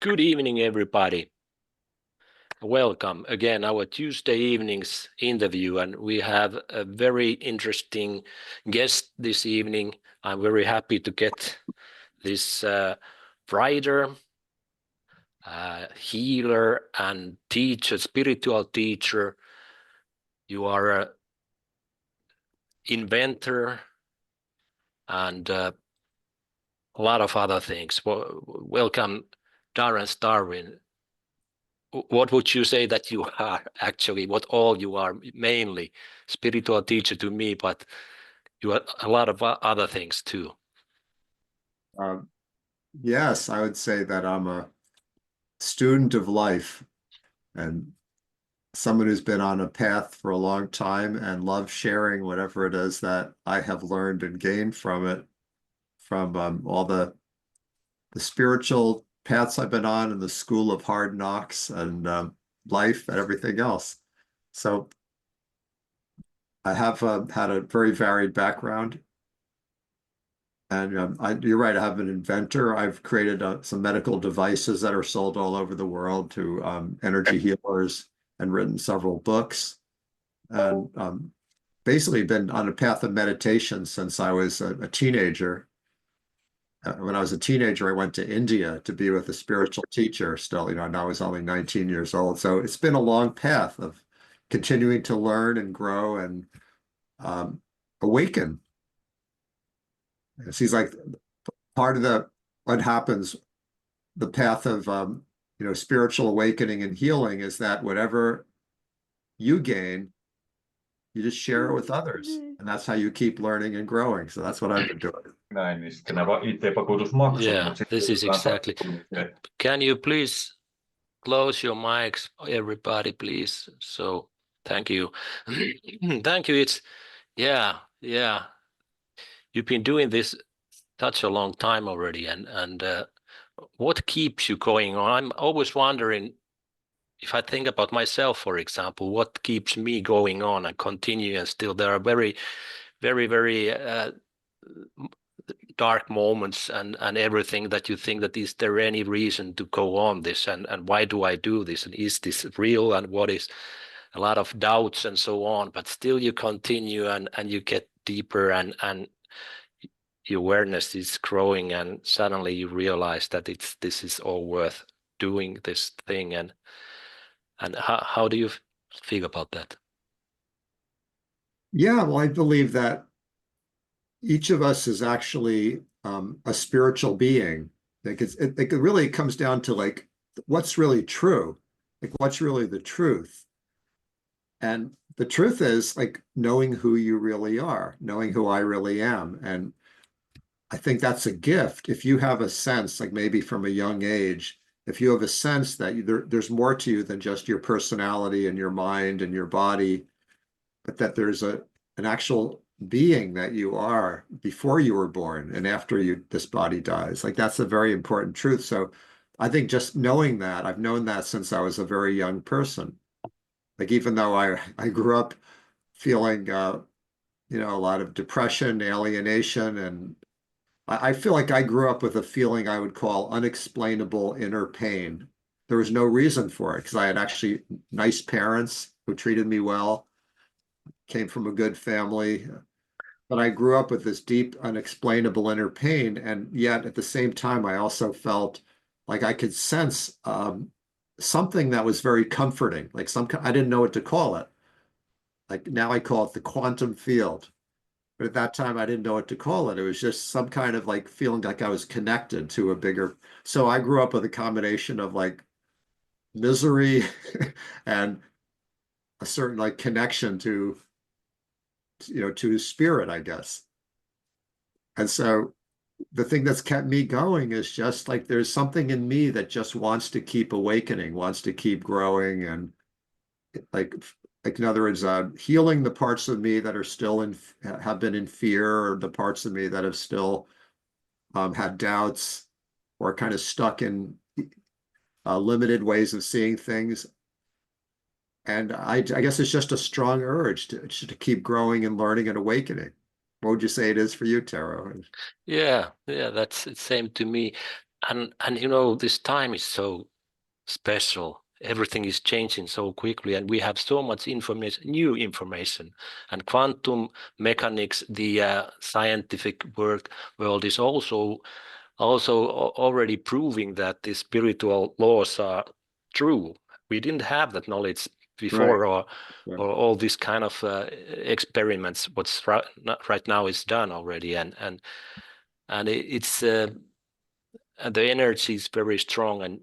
Good evening, everybody. Welcome again, our Tuesday evening's interview, and we have a very interesting guest this evening. I'm very happy to get this writer, healer, and teacher, spiritual teacher. You are an inventor and a lot of other things. Welcome, Darren Starwyn. What would you say that you are actually, what all you are? Mainly spiritual teacher to me, but you are a lot of other things too. Yes, I would say that I'm a student of life and someone who's been on a path for a long time and loves sharing whatever it is that I have learned and gained from it, from all the spiritual paths I've been on and the school of hard knocks and life and everything else. So I have had a very varied background. And you're right, I have an inventor. I've created some medical devices that are sold all over the world to energy healers and written several books. And basically been on a path of meditation since I was a teenager. When I was a teenager, I went to India to be with a spiritual teacher still, and I was only 19 years old. So it's been a long path of continuing to learn and grow and awaken. It seems like part of what happens, the path of spiritual awakening and healing is that whatever you gain, you just share it with others, and that's how you keep learning and growing. So that's what I've been doing. Näin, niin sitten nämä IT-vakuutusmaksut. Yeah, this is exactly. Can you please close your mics, everybody, please? So thank you. Thank you. It's yeah. You've been doing this such a long time already, and what keeps you going on? I'm always wondering, if I think about myself, for example, what keeps me going on and continue, and still there are very, very, very dark moments and everything that you think that is there any reason to go on this, and why do I do this, and is this real, and what is a lot of doubts and so on, but still you continue and you get deeper and your awareness is growing, and suddenly you realize that this is all worth doing this thing. And how do you feel about that? Yeah, well, I believe that each of us is actually a spiritual being. Like it really comes down to like what's really true, like what's really the truth. And the truth is like knowing who you really are, knowing who I really am. And I think that's a gift. If you have a sense, like maybe from a young age, if you have a sense that there's more to you than just your personality and your mind and your body, but that there's an actual being that you are before you were born and after this body dies, like that's a very important truth. So I think just knowing that, I've known that since I was a very young person. Like even though I grew up feeling a lot of depression, alienation, and I feel like I grew up with a feeling I would call unexplainable inner pain. There was no reason for it because I had actually nice parents who treated me well, came from a good family, but I grew up with this deep, unexplainable inner pain. And yet at the same time, I also felt like I could sense something that was very comforting, like I didn't know what to call it. Like now I call it the quantum field. But at that time, I didn't know what to call it. It was just some kind of like feeling like I was connected to a bigger. So I grew up with a combination of like misery and a certain like connection to spirit, I guess. And so the thing that's kept me going is just like there's something in me that just wants to keep awakening, wants to keep growing, and like in other words, healing the parts of me that are still have been in fear, or the parts of me that have still had doubts or kind of stuck in limited ways of seeing things. And I guess it's just a strong urge to keep growing and learning and awakening. What would you say it is for you, Tero? Yeah, that's the same to me. And you know, this time is so special. Everything is changing so quickly, and we have so much information, new information. And quantum mechanics, the scientific world is also already proving that the spiritual laws are true. We didn't have that knowledge before, or all these kind of experiments. What's right now is done already, and it's the energy is very strong, and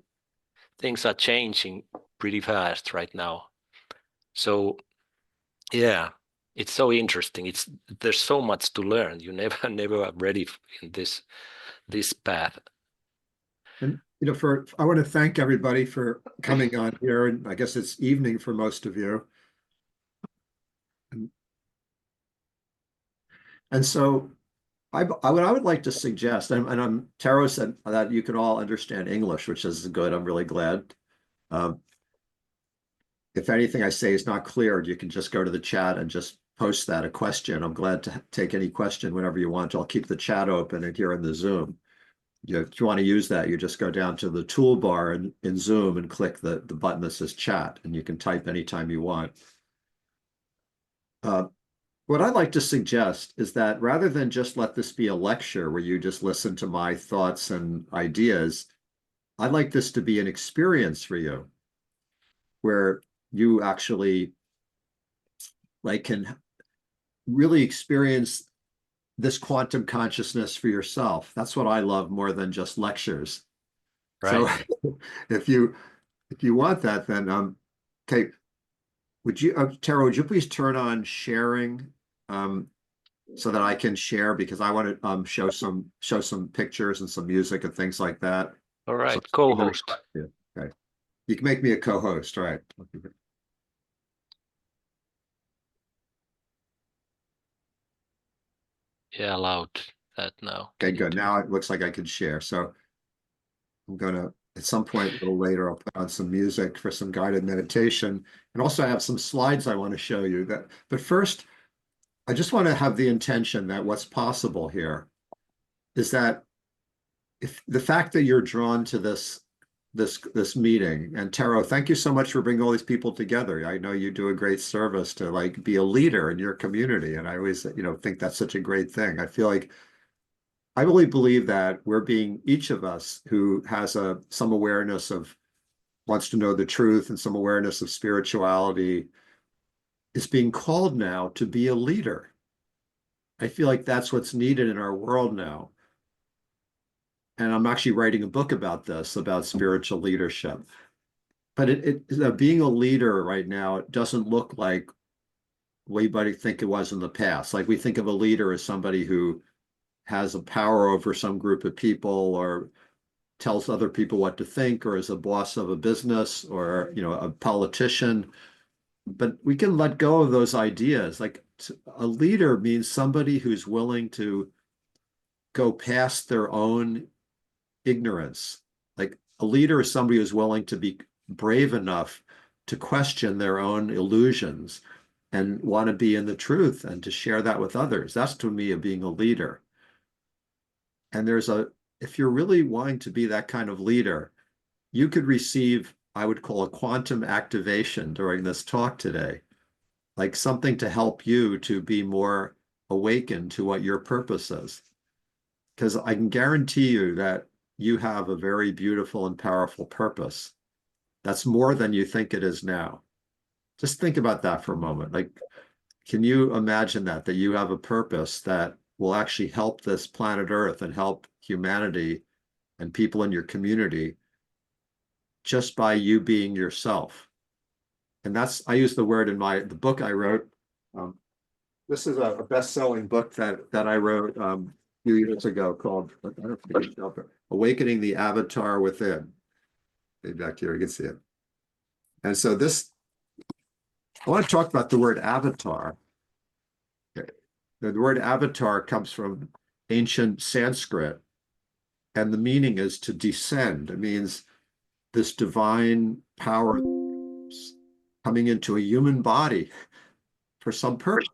things are changing pretty fast right now. So yeah, it's so interesting. There's so much to learn. You never are ready in this path. And you know, I want to thank everybody for coming on here, and I guess it's evening for most of you. And so what I would like to suggest, and Tero said that you can all understand English, which is good. I'm really glad. If anything I say is not clear, you can just go to the chat and just post that a question. I'm glad to take any question whenever you want. I'll keep the chat open and here in the Zoom. If you want to use that, you just go down to the toolbar in Zoom and click the button that says chat, and you can type anytime you want. What I'd like to suggest is that rather than just let this be a lecture where you just listen to my thoughts and ideas, I'd like this to be an experience for you, where you actually can really experience this quantum consciousness for yourself. That's what I love more than just lectures. Right. So if you want that, then okay, would you, Tero, would you please turn on sharing so that I can share, because I want to show some pictures and some music and things like that. All right, so co-host. Okay, you can make me a co-host, right? Yeah, allowed that now. Okay, good. Now it looks like I can share. So I'm gonna, at some point a little later, I'll put on some music for some guided meditation, and also I have some slides I want to show you. But first, I just want to have the intention that what's possible here is that if the fact that you're drawn to this meeting, and Tero, thank you so much for bringing all these people together. I know you do a great service to be a leader in your community, and I always think that's such a great thing. I really believe that each of us who has some awareness wants to know the truth and some awareness of spirituality is being called now to be a leader. I feel like that's what's needed in our world now. And I'm actually writing a book about this, about spiritual leadership. But being a leader right now, it doesn't look like what you might think it was in the past. Like we think of a leader as somebody who has a power over some group of people, or tells other people what to think, or is a boss of a business, or a politician. But we can let go of those ideas. Like a leader means somebody who's willing to go past their own ignorance. Like a leader is somebody who's willing to be brave enough to question their own illusions and want to be in the truth and to share that with others. That's to me of being a leader. And if you're really wanting to be that kind of leader, you could receive, I would call a quantum activation during this talk today, like something to help you to be more awakened to what your purpose is. Because I can guarantee you that you have a very beautiful and powerful purpose. That's more than you think it is now. Just think about that for a moment. Can you imagine that you have a purpose that will actually help this planet Earth and help humanity and people in your community just by you being yourself? And I use the word in the book I wrote. This is a best-selling book that I wrote a few years ago called Awakening the Avatar Within. Maybe back here you can see it. And so I want to talk about the word avatar. Okay. The word avatar comes from ancient Sanskrit, and the meaning is to descend. It means this divine power coming into a human body for some purpose.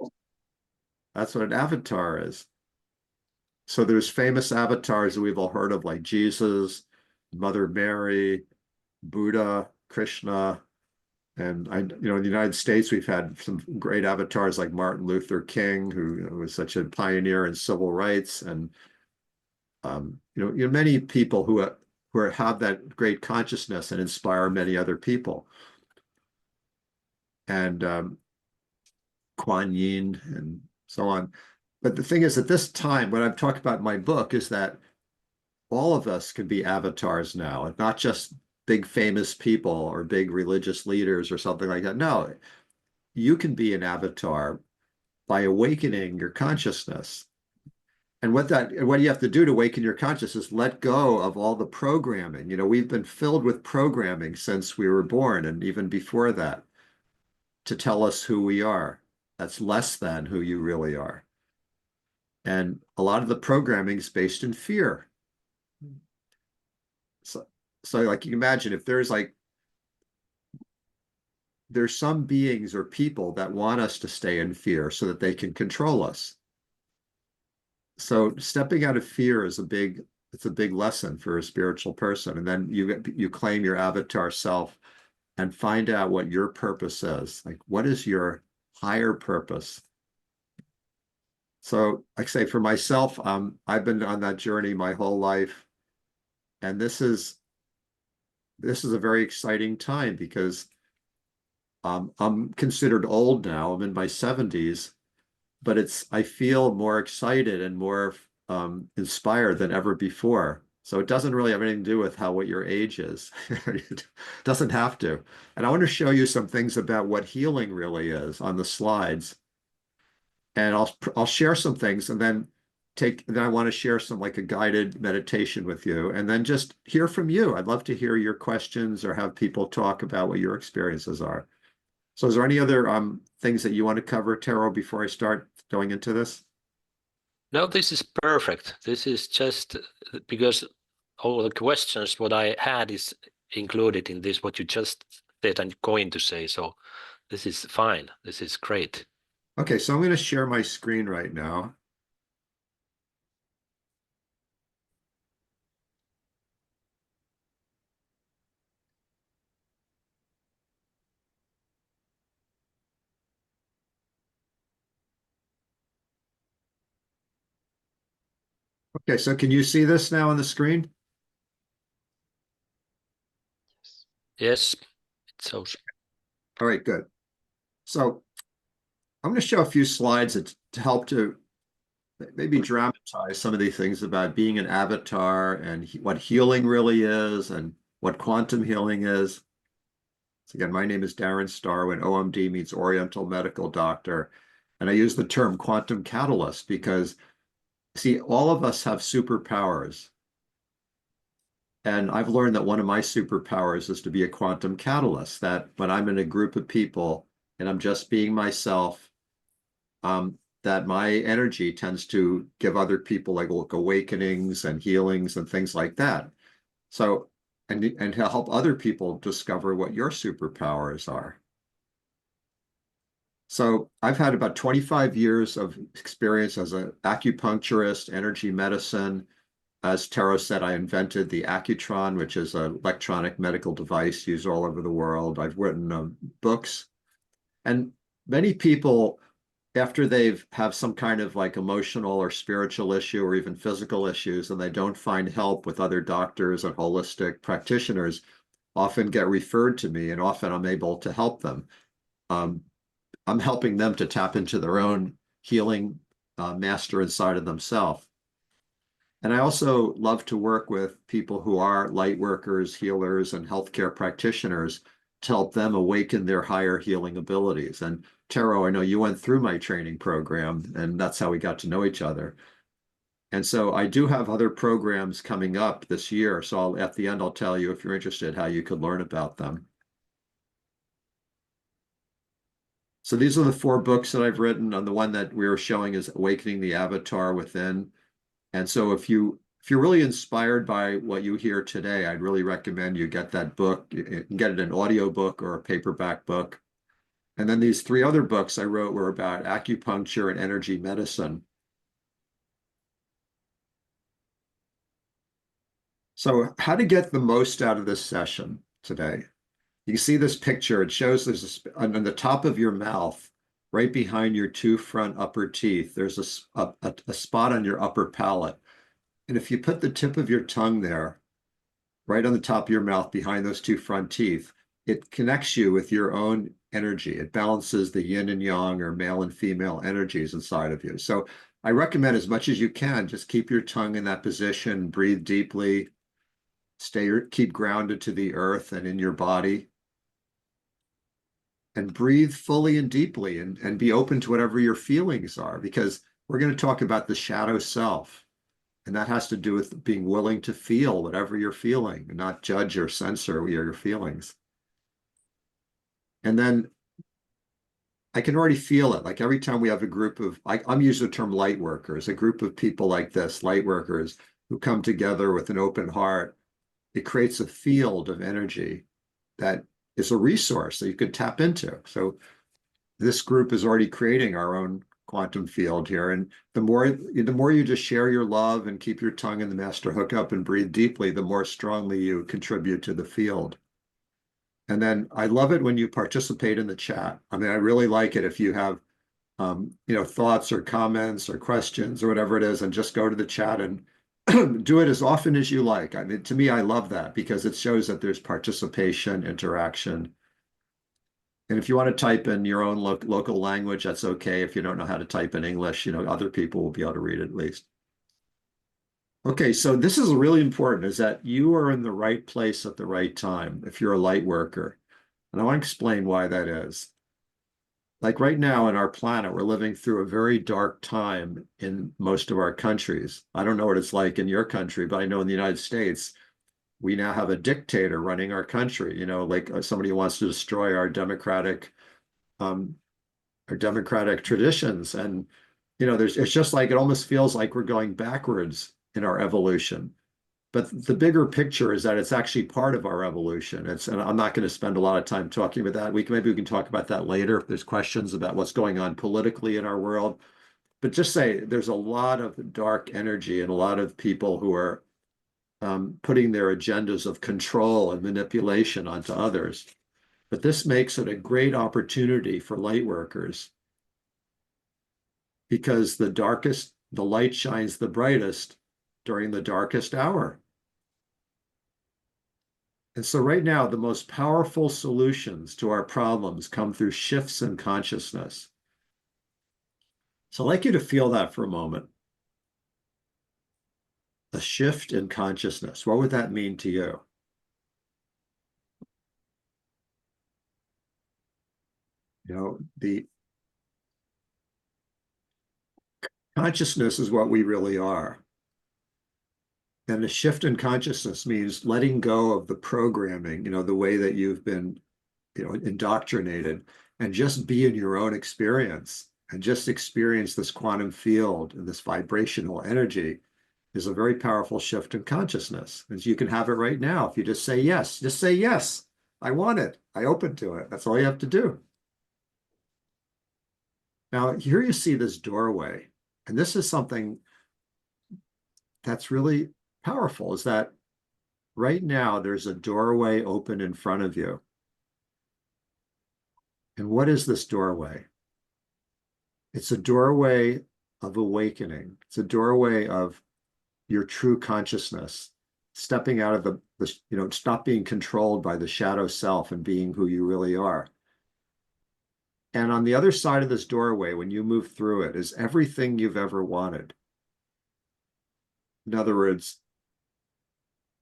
That's what an avatar is. So there's famous avatars that we've all heard of, like Jesus, Mother Mary, Buddha, Krishna. And in the United States, we've had some great avatars like Martin Luther King, who was such a pioneer in civil rights, and many people who have that great consciousness and inspire many other people. And Kuan Yin and so on. But the thing is, at this time, what I've talked about in my book is that all of us can be avatars now, and not just big famous people or big religious leaders or something like that. No, you can be an avatar by awakening your consciousness. And what you have to do to awaken your consciousness is let go of all the programming. We've been filled with programming since we were born, and even before that, to tell us who we are. That's less than who you really are. And a lot of the programming is based in fear. So like you can imagine, if there's some beings or people that want us to stay in fear so that they can control us. So stepping out of fear is it's a big lesson for a spiritual person. And then you claim your avatar self and find out what your purpose is. Like, what is your higher purpose? So, like I say, for myself, I've been on that journey my whole life, and this is a very exciting time because I'm considered old now. I'm in my 70s, but I feel more excited and more inspired than ever before. So it doesn't really have anything to do with what your age is. It doesn't have to. And I want to show you some things about what healing really is on the slides. And I'll share some things, and then I want to share some like a guided meditation with you, and then just hear from you. I'd love to hear your questions or have people talk about what your experiences are. So is there any other things that you want to cover, Tero, before I start going into this? No, this is perfect. This is just because all the questions what I had is included in this, what you just said and going to say. So this is fine. This is great. Okay, so I'm going to share my screen right now. Okay, so can you see this now on the screen? Yes, it shows. All right, good. So I'm going to show a few slides to help to maybe dramatize some of these things about being an avatar and what healing really is and what quantum healing is. So again, my name is Darren Starwyn. OMD means Oriental Medical Doctor. And I use the term quantum catalyst because, see, all of us have superpowers. And I've learned that one of my superpowers is to be a quantum catalyst, that when I'm in a group of people and I'm just being myself, that my energy tends to give other people like awakenings and healings and things like that. So, and to help other people discover what your superpowers are. So I've had about 25 years of experience as an acupuncturist, energy medicine. As Tero said, I invented the Accutron, which is an electronic medical device used all over the world. I've written books. And many people, after they've have some kind of like emotional or spiritual issue or even physical issues, and they don't find help with other doctors and holistic practitioners, often get referred to me, and often I'm able to help them. I'm helping them to tap into their own healing master inside of themselves. And I also love to work with people who are light workers, healers, and healthcare practitioners to help them awaken their higher healing abilities. And Tero, I know you went through my training program, and that's how we got to know each other. And so I do have other programs coming up this year. So at the end, I'll tell you, if you're interested, how you could learn about them. So these are the 4 books that I've written. And the one that we were showing is Awakening the Avatar Within. And so if you're really inspired by what you hear today, I'd really recommend you get that book. You can get it an audio book or a paperback book. And then these 3 other books I wrote were about acupuncture and energy medicine. So how to get the most out of this session today? You see this picture, it shows there's on the top of your mouth, right behind your two front upper teeth, there's a spot on your upper palate. And if you put the tip of your tongue there, right on the top of your mouth behind those two front teeth, it connects you with your own energy. It balances the yin and yang, or male and female energies inside of you. So I recommend, as much as you can, just keep your tongue in that position, breathe deeply, keep grounded to the earth and in your body, and breathe fully and deeply, and be open to whatever your feelings are, because we're going to talk about the shadow self. And that has to do with being willing to feel whatever you're feeling and not judge or censor your feelings. And then I can already feel it. Like every time we have a group of, I'm using the term light workers, a group of people like this, light workers, who come together with an open heart, it creates a field of energy that is a resource that you could tap into. So this group is already creating our own quantum field here. And the more you just share your love and keep your tongue in the master hookup and breathe deeply, the more strongly you contribute to the field. And then I love it when you participate in the chat. I mean, I really like it if you have thoughts or comments or questions or whatever it is, and just go to the chat and do it as often as you like. I mean, to me, I love that, because it shows that there's participation, interaction. And if you want to type in your own local language, that's okay. If you don't know how to type in English, other people will be able to read it at least. Okay, so this is really important, is that you are in the right place at the right time if you're a light worker. And I want to explain why that is. Like right now in our planet, we're living through a very dark time in most of our countries. I don't know what it's like in your country, but I know in the United States, we now have a dictator running our country, like somebody who wants to destroy our democratic traditions. And, it's just like, it almost feels like we're going backwards in our evolution. But the bigger picture is that it's actually part of our evolution. And I'm not going to spend a lot of time talking about that. Maybe we can talk about that later if there's questions about what's going on politically in our world. But just say there's a lot of dark energy and a lot of people who are putting their agendas of control and manipulation onto others. But this makes it a great opportunity for light workers, because the light shines the brightest during the darkest hour. And so right now, the most powerful solutions to our problems come through shifts in consciousness. So I'd like you to feel that for a moment. A shift in consciousness. What would that mean to you? The consciousness is what we really are. And a shift in consciousness means letting go of the programming, the way that you've been, indoctrinated, and just be in your own experience and just experience this quantum field and this vibrational energy is a very powerful shift in consciousness. And you can have it right now. If you just say yes, I want it. I open to it. That's all you have to do. Now, here you see this doorway. And this is something that's really powerful, is that right now there's a doorway open in front of you. And what is this doorway? It's a doorway of awakening. It's a doorway of your true consciousness, stepping out of stop being controlled by the shadow self and being who you really are. And on the other side of this doorway, when you move through it, is everything you've ever wanted. In other words,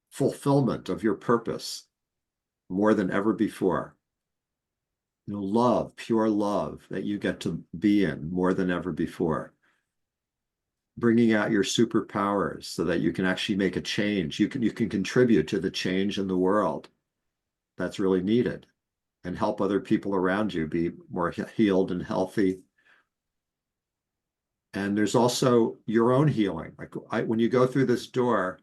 fulfillment of your purpose more than ever before. Love, pure love that you get to be in more than ever before. Bringing out your superpowers so that you can actually make a change. You can contribute to the change in the world that's really needed, and help other people around you be more healed and healthy. And there's also your own healing. Like when you go through this door,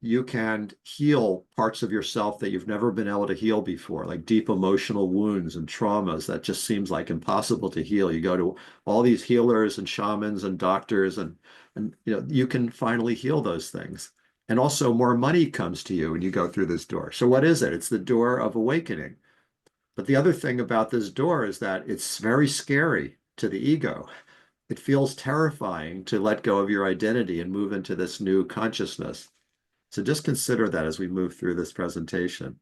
you can heal parts of yourself that you've never been able to heal before, like deep emotional wounds and traumas that just seems like impossible to heal. You go to all these healers and shamans and doctors, and you can finally heal those things. And also more money comes to you when you go through this door. So what is it? It's the door of awakening. But the other thing about this door is that it's very scary to the ego. It feels terrifying to let go of your identity and move into this new consciousness. So just consider that as we move through this presentation.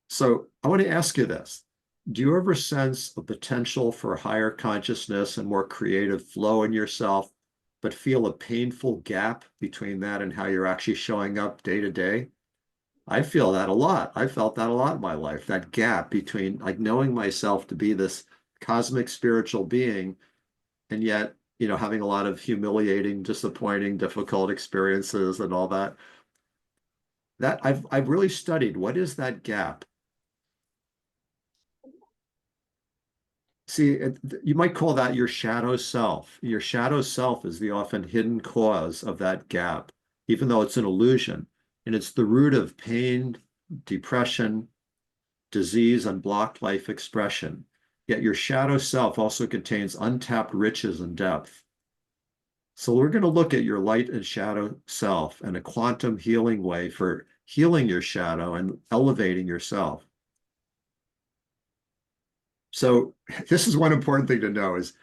So I want to ask you this. Do you ever sense a potential for higher consciousness and more creative flow in yourself, but feel a painful gap between that and how you're actually showing up day to day? I feel that a lot. I felt that a lot in my life, that gap between like knowing myself to be this cosmic spiritual being, and yet, having a lot of humiliating, disappointing, difficult experiences and all that. That I've really studied. What is that gap? See, you might call that your shadow self. Your shadow self is the often hidden cause of that gap, even though it's an illusion. And it's the root of pain, depression, disease, and blocked life expression. Yet your shadow self also contains untapped riches and depth. So we're going to look at your light and shadow self and a quantum healing way for healing your shadow and elevating yourself. So this is one important thing to know is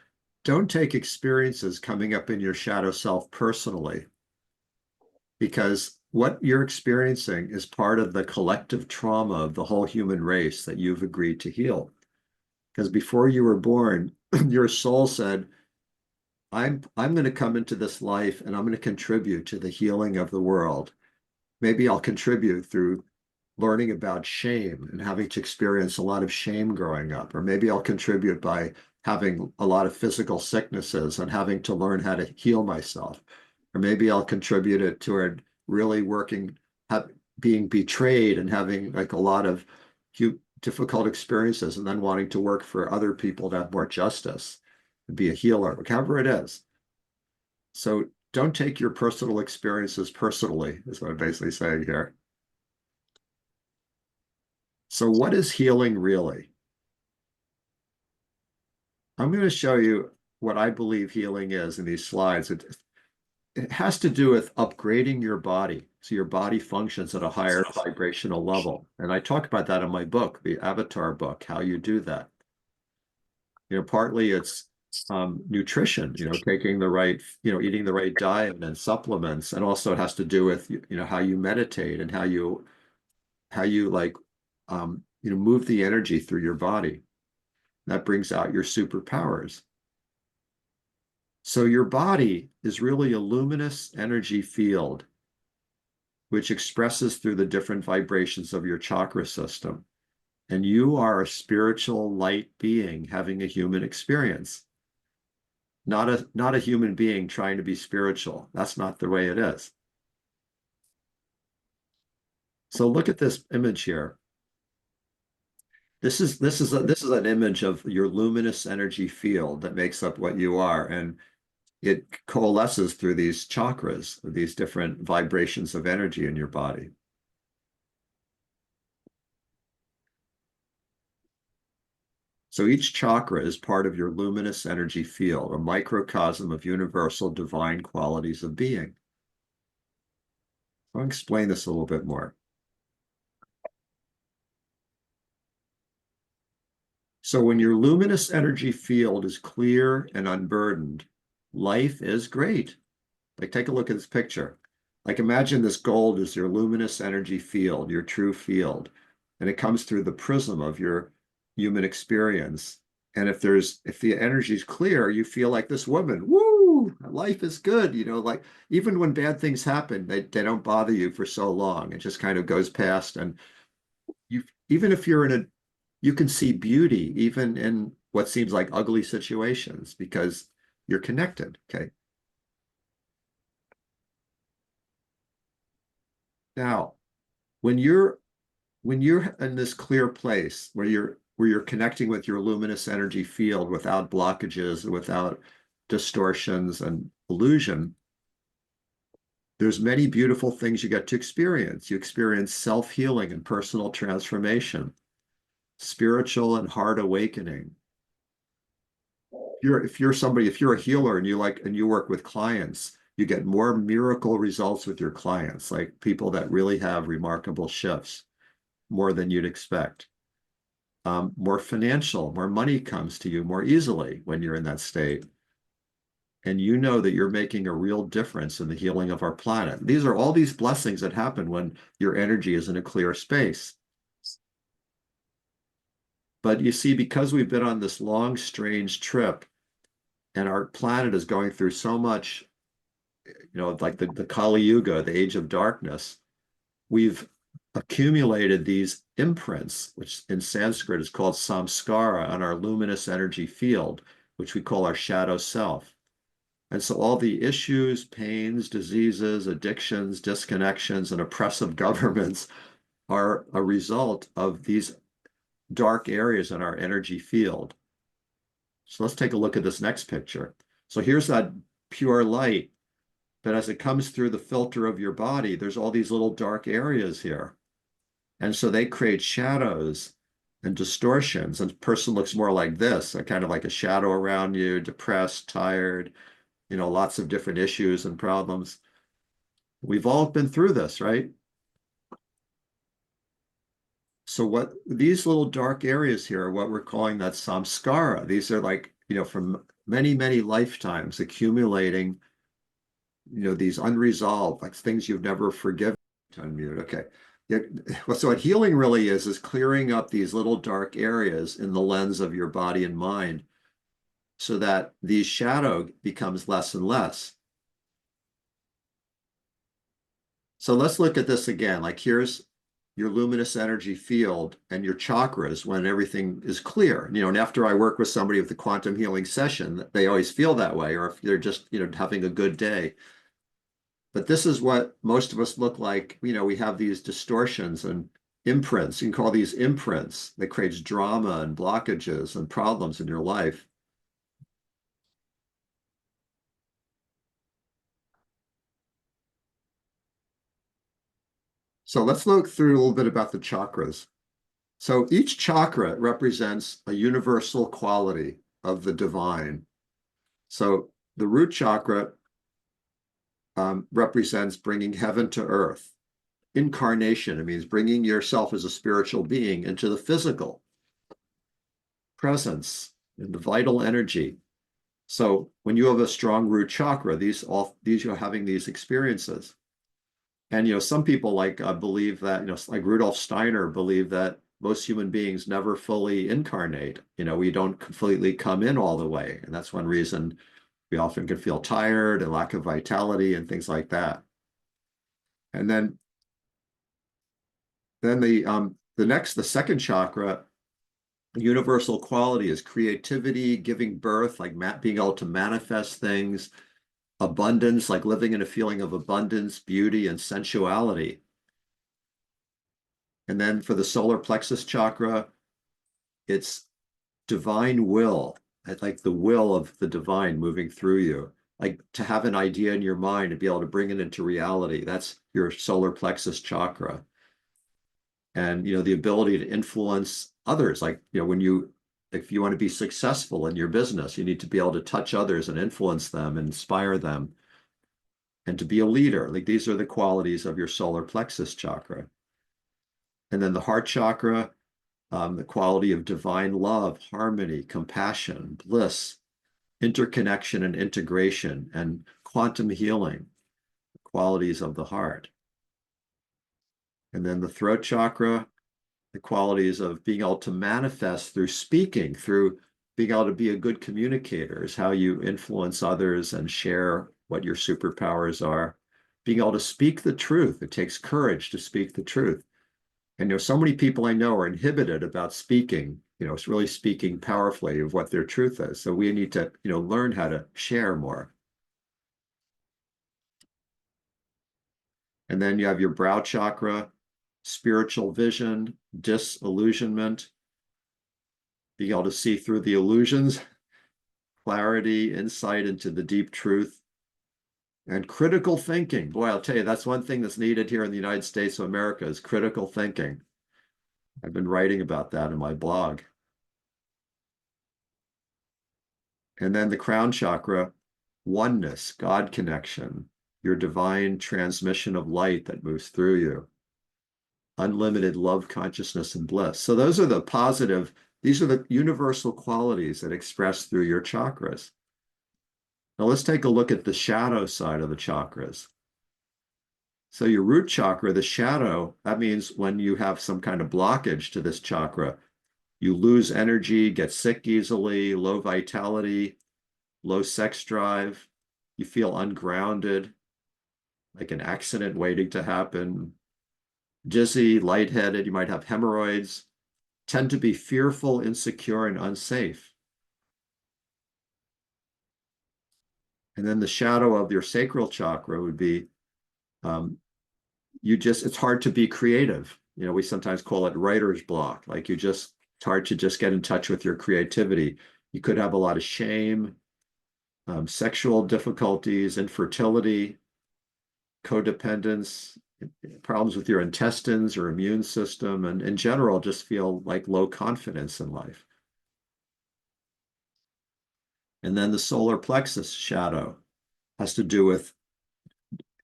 don't take experiences coming up in your shadow self personally, because what you're experiencing is part of the collective trauma of the whole human race that you've agreed to heal. Because before you were born, your soul said, I'm going to come into this life and I'm going to contribute to the healing of the world. Maybe I'll contribute through learning about shame and having to experience a lot of shame growing up. Or maybe I'll contribute by having a lot of physical sicknesses and having to learn how to heal myself. Or maybe I'll contribute it toward really being betrayed and having like a lot of difficult experiences and then wanting to work for other people to have more justice and be a healer, however it is. So don't take your personal experiences personally, is what I'm basically saying here. So what is healing really? I'm going to show you what I believe healing is in these slides. It has to do with upgrading your body so your body functions at a higher vibrational level. And I talk about that in my book, the Avatar book, how you do that. Partly it's nutrition, taking the right, eating the right diet and supplements. And also it has to do with, how you meditate and how you like, move the energy through your body. That brings out your superpowers. So your body is really a luminous energy field, which expresses through the different vibrations of your chakra system. And you are a spiritual light being having a human experience, not a human being trying to be spiritual. That's not the way it is. So look at this image here. This is an image of your luminous energy field that makes up what you are, and it coalesces through these chakras, these different vibrations of energy in your body. So each chakra is part of your luminous energy field, a microcosm of universal divine qualities of being. I'll explain this a little bit more. So when your luminous energy field is clear and unburdened, life is great. Like, take a look at this picture. Like, imagine this gold is your luminous energy field, your true field, and it comes through the prism of your human experience. And if the energy is clear, you feel like this woman, woo, life is good. Like even when bad things happen, they don't bother you for so long. It just kind of goes past. And even if you can see beauty even in what seems like ugly situations because you're connected. Okay. Now, when you're in this clear place where you're connecting with your luminous energy field without blockages, without distortions and illusion, there's many beautiful things you get to experience. You experience self-healing and personal transformation, spiritual and heart awakening. If you're a healer and you work with clients, You get more miracle results with your clients, like people that really have remarkable shifts, more than you'd expect. More financial, more money comes to you more easily when you're in that state. And you know that you're making a real difference in the healing of our planet. These are all these blessings that happen when your energy is in a clear space. But you see, because we've been on this long, strange trip, and our planet is going through so much, like the Kali Yuga, the age of darkness, we've accumulated these imprints, which in Sanskrit is called samskara, on our luminous energy field, which we call our shadow self. And so all the issues, pains, diseases, addictions, disconnections, and oppressive governments are a result of these dark areas in our energy field. So let's take a look at this next picture. So here's that pure light, but as it comes through the filter of your body, there's all these little dark areas here. And so they create shadows and distortions, and the person looks more like this, kind of like a shadow around you, depressed, tired, lots of different issues and problems. We've all been through this, right? So what these little dark areas here are what we're calling that samskara. These are like, from many, many lifetimes accumulating, these unresolved, like things you've never forgiven. Unmute, okay. Yeah. So what healing really is clearing up these little dark areas in the lens of your body and mind so that the shadow becomes less and less. So let's look at this again. Like here's your luminous energy field and your chakras when everything is clear. And after I work with somebody with the quantum healing session, they always feel that way, or if they're just, having a good day. But this is what most of us look like. We have these distortions and imprints. You can call these imprints that creates drama and blockages and problems in your life. So let's look through a little bit about the chakras. So each chakra represents a universal quality of the divine. So the root chakra represents bringing heaven to earth. Incarnation, it means bringing yourself as a spiritual being into the physical. Presence and the vital energy. So when you have a strong root chakra, these you're having these experiences. And some people believe that, like Rudolf Steiner believed that most human beings never fully incarnate. We don't completely come in all the way. And that's one reason we often can feel tired and lack of vitality and things like that. And then the second chakra, universal quality, is creativity, giving birth, like being able to manifest things, abundance, like living in a feeling of abundance, beauty, and sensuality. And then for the solar plexus chakra, it's divine will, like the will of the divine moving through you, like to have an idea in your mind and be able to bring it into reality. That's your solar plexus chakra. And, the ability to influence others, like, if you want to be successful in your business, you need to be able to touch others and influence them and inspire them. And to be a leader, like these are the qualities of your solar plexus chakra. And then the heart chakra, the quality of divine love, harmony, compassion, bliss, interconnection and integration, and quantum healing, qualities of the heart. And then the throat chakra, the qualities of being able to manifest through speaking, through being able to be a good communicator, is how you influence others and share what your superpowers are. Being able to speak the truth. It takes courage to speak the truth. And so many people I know are inhibited about speaking, it's really speaking powerfully of what their truth is. So we need to, learn how to share more. And then you have your brow chakra, spiritual vision, disillusionment, being able to see through the illusions, clarity, insight into the deep truth, and critical thinking. Boy, I'll tell you, that's one thing that's needed here in the United States of America is critical thinking. I've been writing about that in my blog. And then the crown chakra, oneness, God connection, your divine transmission of light that moves through you, unlimited love, consciousness, and bliss. So those are the positive, these are the universal qualities that express through your chakras. Now let's take a look at the shadow side of the chakras. So your root chakra, the shadow, that means when you have some kind of blockage to this chakra, you lose energy, get sick easily, low vitality, low sex drive, you feel ungrounded, like an accident waiting to happen, dizzy, lightheaded, you might have hemorrhoids, tend to be fearful, insecure, and unsafe. And then the shadow of your sacral chakra would be, it's hard to be creative. You know, we sometimes call it writer's block. Like it's hard to just get in touch with your creativity. You could have a lot of shame, sexual difficulties, infertility, codependence, problems with your intestines or immune system, and in general, just feel like low confidence in life. And then the solar plexus shadow has to do with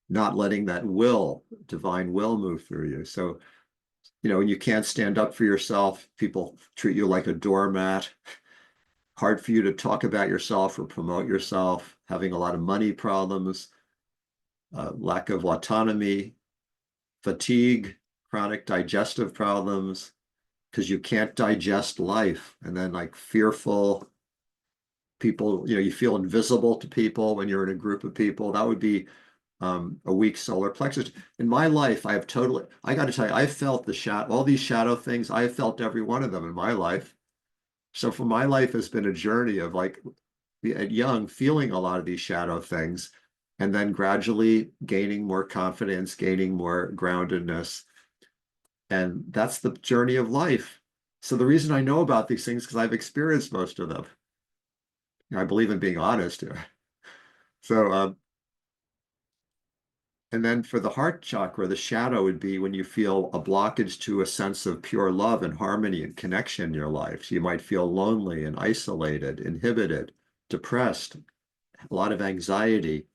not letting that divine will move through you. So, you know, you can't stand up for yourself. People treat you like a doormat. Hard for you to talk about yourself or promote yourself, having a lot of money problems, lack of autonomy, fatigue, chronic digestive problems, because you can't digest life. And then like fearful people, you know, you feel invisible to people when you're in a group of people. That would be a weak solar plexus. In my life, I got to tell you, I felt all these shadow things. I have felt every one of them in my life. So for my life has been a journey of like at young, feeling a lot of these shadow things, and then gradually gaining more confidence, gaining more groundedness. And that's the journey of life. So the reason I know about these things is because I've experienced most of them. You know, I believe in being honest here. So, and then for the heart chakra, the shadow would be when you feel a blockage to a sense of pure love and harmony and connection in your life. So you might feel lonely and isolated, inhibited, depressed, a lot of anxiety,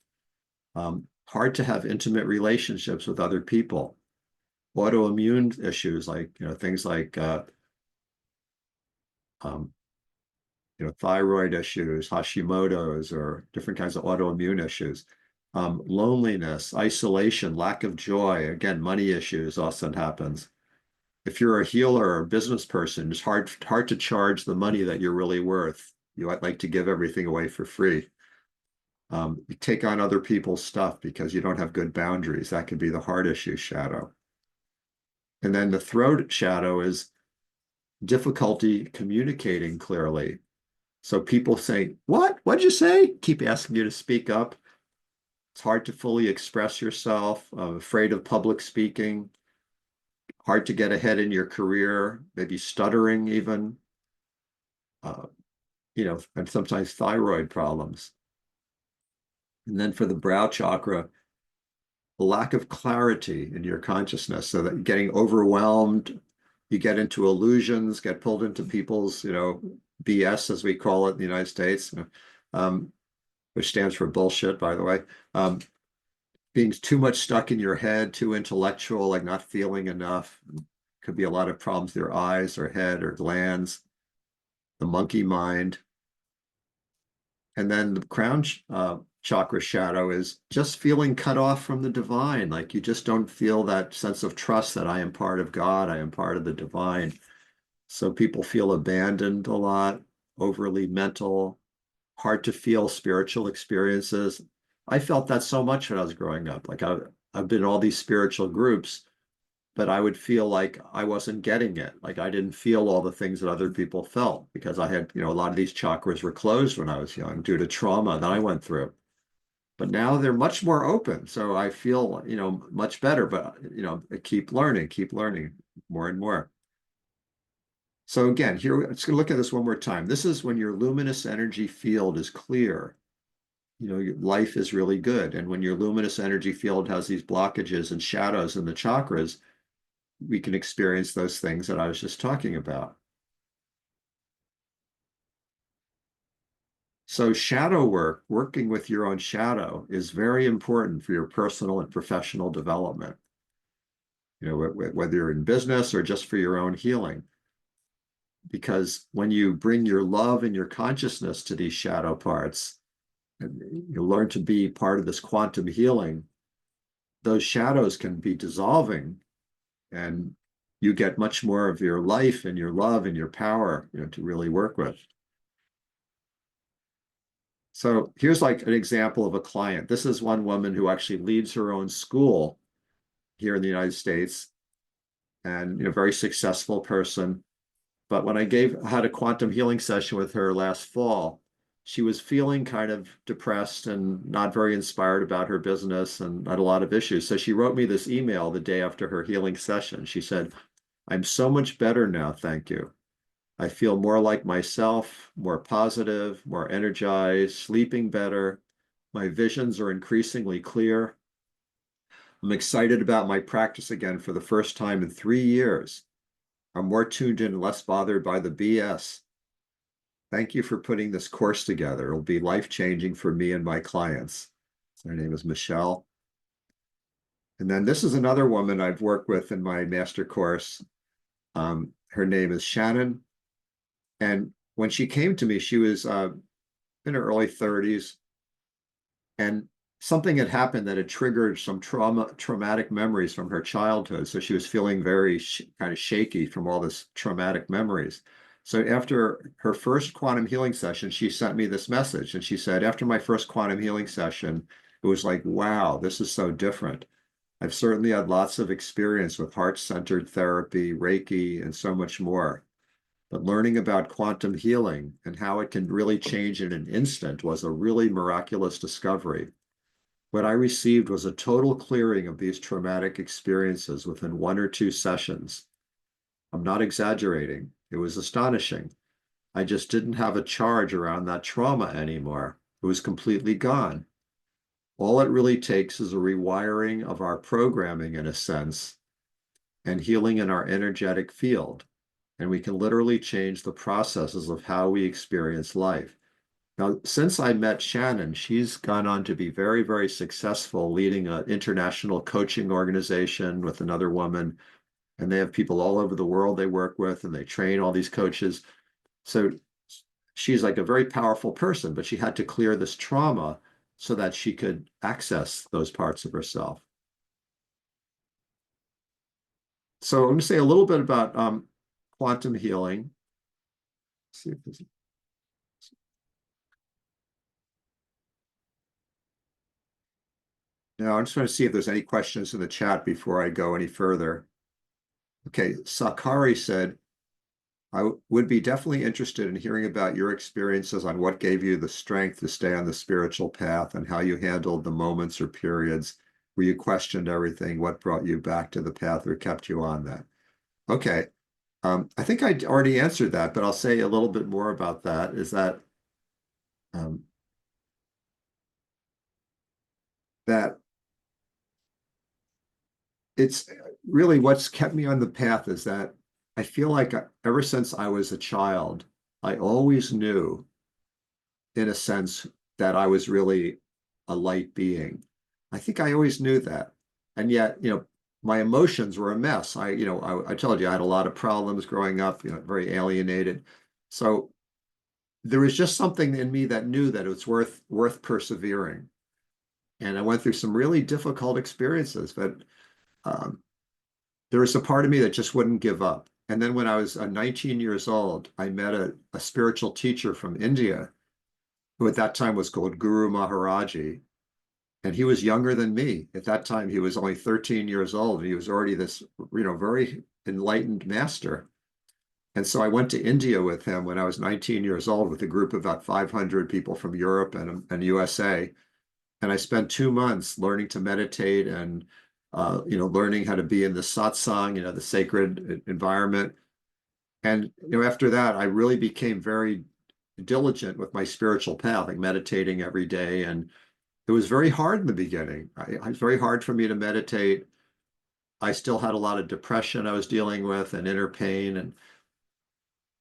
hard to have intimate relationships with other people, autoimmune issues like, you know, things like, you know, thyroid issues, Hashimoto's, or different kinds of autoimmune issues. Loneliness, isolation, lack of joy. Again, money issues often happens. If you're a healer or a business person, it's hard to charge the money that you're really worth. You might like to give everything away for free. You take on other people's stuff because you don't have good boundaries. That could be the heart issue shadow. And then the throat shadow is difficulty communicating clearly. So people say, what'd you say? Keep asking you to speak up. It's hard to fully express yourself, afraid of public speaking, hard to get ahead in your career, maybe stuttering even, you know, and sometimes thyroid problems. And then for the brow chakra, a lack of clarity in your consciousness, so that you're getting overwhelmed, you get into illusions, get pulled into people's, you know, BS, as we call it in the United States, which stands for bullshit, by the way. Being too much stuck in your head, too intellectual, like not feeling enough. Could be a lot of problems with your eyes or head or glands, the monkey mind. And then the crown chakra shadow is just feeling cut off from the divine. Like you just don't feel that sense of trust that I am part of God, I am part of the divine. So people feel abandoned a lot, overly mental, hard to feel spiritual experiences. I felt that so much when I was growing up. Like I've been in all these spiritual groups, but I would feel like I wasn't getting it. Like I didn't feel all the things that other people felt because I had, you know, a lot of these chakras were closed when I was young due to trauma that I went through. But now they're much more open. So I feel, you know, much better, but, you know, I keep learning more and more. So again, here, let's look at this one more time. This is when your luminous energy field is clear. You know, your life is really good. And when your luminous energy field has these blockages and shadows in the chakras, we can experience those things that I was just talking about. So shadow work, working with your own shadow, is very important for your personal and professional development. You know, whether you're in business or just for your own healing. Because when you bring your love and your consciousness to these shadow parts, and you learn to be part of this quantum healing, those shadows can be dissolving, and you get much more of your life and your love and your power, you know, to really work with. So here's like an example of a client. This is one woman who actually leads her own school here in the United States, and, you know, very successful person. But when I had a quantum healing session with her last fall, she was feeling kind of depressed and not very inspired about her business and had a lot of issues. So she wrote me this email the day after her healing session. She said, "I'm so much better now, thank you. I feel more like myself, more positive, more energized, sleeping better. My visions are increasingly clear. I'm excited about my practice again for the first time in 3 years. I'm more tuned in and less bothered by the BS. Thank you for putting this course together. It'll be life-changing for me and my clients." Her name is Michelle. And then this is another woman I've worked with in my master course. Her name is Hänen. And when she came to me, she was in her early 30s. And something had happened that had triggered some traumatic memories from her childhood. So she was feeling very kind of shaky from all this traumatic memories. So after her first quantum healing session, she sent me this message. And she said, after my first quantum healing session, it was like, wow, this is so different. I've certainly had lots of experience with heart-centered therapy, Reiki, and so much more. But learning about quantum healing and how it can really change in an instant was a really miraculous discovery. What I received was a total clearing of these traumatic experiences within 1 or 2 sessions. I'm not exaggerating. It was astonishing. I just didn't have a charge around that trauma anymore. It was completely gone. All it really takes is a rewiring of our programming, in a sense, and healing in our energetic field. And we can literally change the processes of how we experience life. Now, since I met Shannon, she's gone on to be very, very successful leading an international coaching organization with another woman. And they have people all over the world they work with, and they train all these coaches. So she's like a very powerful person, but she had to clear this trauma so that she could access those parts of herself. So I'm going to say a little bit about quantum healing. Let's see if there's... Now, I'm just going to see if there's any questions in the chat before I go any further. Okay, Sakari said, I would be definitely interested in hearing about your experiences on what gave you the strength to stay on the spiritual path and how you handled the moments or periods where you questioned everything, what brought you back to the path or kept you on that. Okay, I think I already answered that, but I'll say a little bit more about that, is that that it's really what's kept me on the path is that I feel like ever since I was a child, I always knew, in a sense, that I was really a light being. I think I always knew that. And yet, you know, my emotions were a mess. I told you I had a lot of problems growing up, you know, very alienated. So there was just something in me that knew that it was worth persevering. And I went through some really difficult experiences, but there was a part of me that just wouldn't give up. And then when I was 19 years old, I met a spiritual teacher from India, who at that time was called Guru Maharaji. And he was younger than me. At that time, he was only 13 years old, and he was already this, you know, very enlightened master. And so I went to India with him when I was 19 years old with a group of about 500 people from Europe and USA. And I spent 2 months learning to meditate and you know, learning how to be in the satsang, you know, the sacred environment. And, you know, after that, I really became very diligent with my spiritual path, like meditating every day. And it was very hard in the beginning. It was very hard for me to meditate. I still had a lot of depression I was dealing with and inner pain.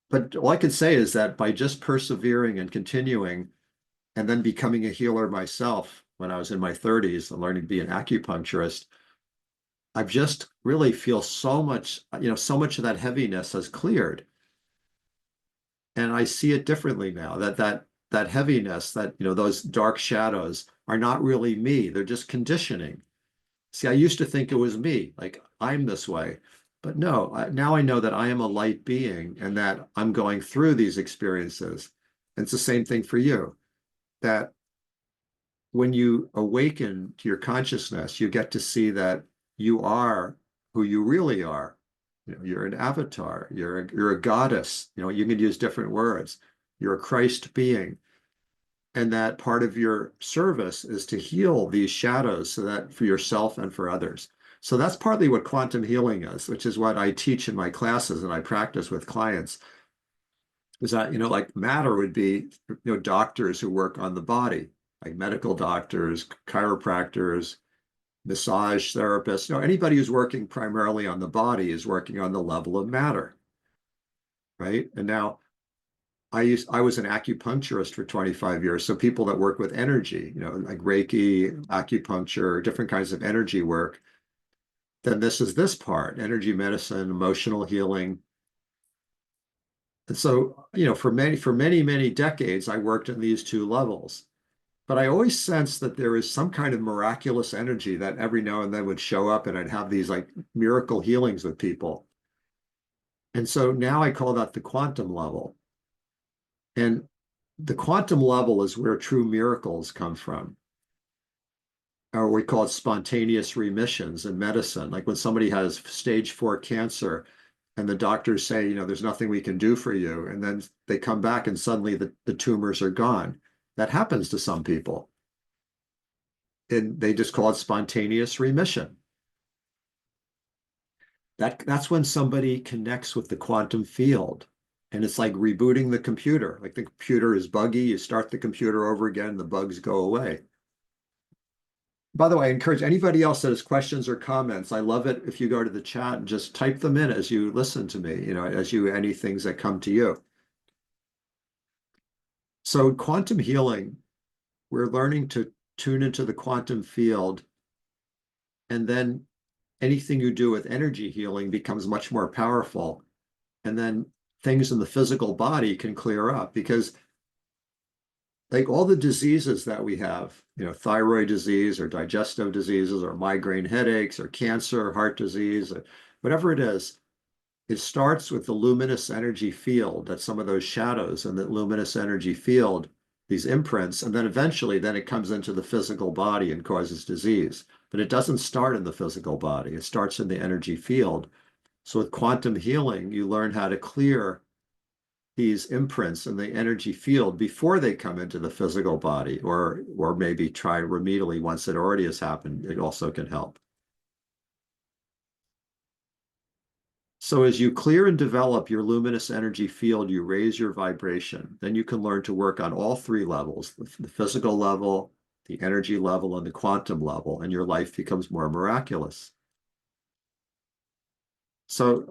But all I can say is that by just persevering and continuing, and then becoming a healer myself when I was in my 30s and learning to be an acupuncturist, I just really feel so much, so much of that heaviness has cleared. And I see it differently now, that heaviness, that, those dark shadows are not really me. They're just conditioning. See, I used to think it was me, like I'm this way. But no, now I know that I am a light being and that I'm going through these experiences. And it's the same thing for you, that when you awaken to your consciousness, you get to see that you are who you really are. You're an avatar, you're a goddess, you can use different words. You're a Christ being. And that part of your service is to heal these shadows so that for yourself and for others. So that's partly what quantum healing is, which is what I teach in my classes and I practice with clients. Is that, like matter would be, doctors who work on the body, like medical doctors, chiropractors, massage therapists, anybody who's working primarily on the body is working on the level of matter, right? And now I was an acupuncturist for 25 years. So people that work with energy, like Reiki, acupuncture, different kinds of energy work, then this is this part, energy medicine, emotional healing. And so, for many, many decades, I worked in these two levels. But I always sensed that there is some kind of miraculous energy that every now and then would show up and I'd have these like miracle healings with people. And so now I call that the quantum level. And the quantum level is where true miracles come from. Or we call it spontaneous remissions in medicine. Like when somebody has stage 4 cancer and the doctors say, there's nothing we can do for you. And then they come back and suddenly the tumors are gone. That happens to some people. And they just call it spontaneous remission. That's when somebody connects with the quantum field. And it's like rebooting the computer. Like the computer is buggy, you start the computer over again, the bugs go away. By the way, I encourage anybody else that has questions or comments. I love it if you go to the chat and just type them in as you listen to me, any things that come to you. So quantum healing, we're learning to tune into the quantum field, and then anything you do with energy healing becomes much more powerful. And then things in the physical body can clear up, because like all the diseases that we have, thyroid disease or digestive diseases or migraine headaches or cancer, heart disease, or whatever it is, it starts with the luminous energy field. That's some of those shadows in that luminous energy field, these imprints, and then eventually it comes into the physical body and causes disease. But it doesn't start in the physical body. It starts in the energy field. So with quantum healing, you learn how to clear these imprints in the energy field before they come into the physical body, or maybe try remedially once it already has happened. It also can help. So as you clear and develop your luminous energy field, you raise your vibration. Then you can learn to work on all three levels, the physical level, the energy level, and the quantum level, and your life becomes more miraculous. So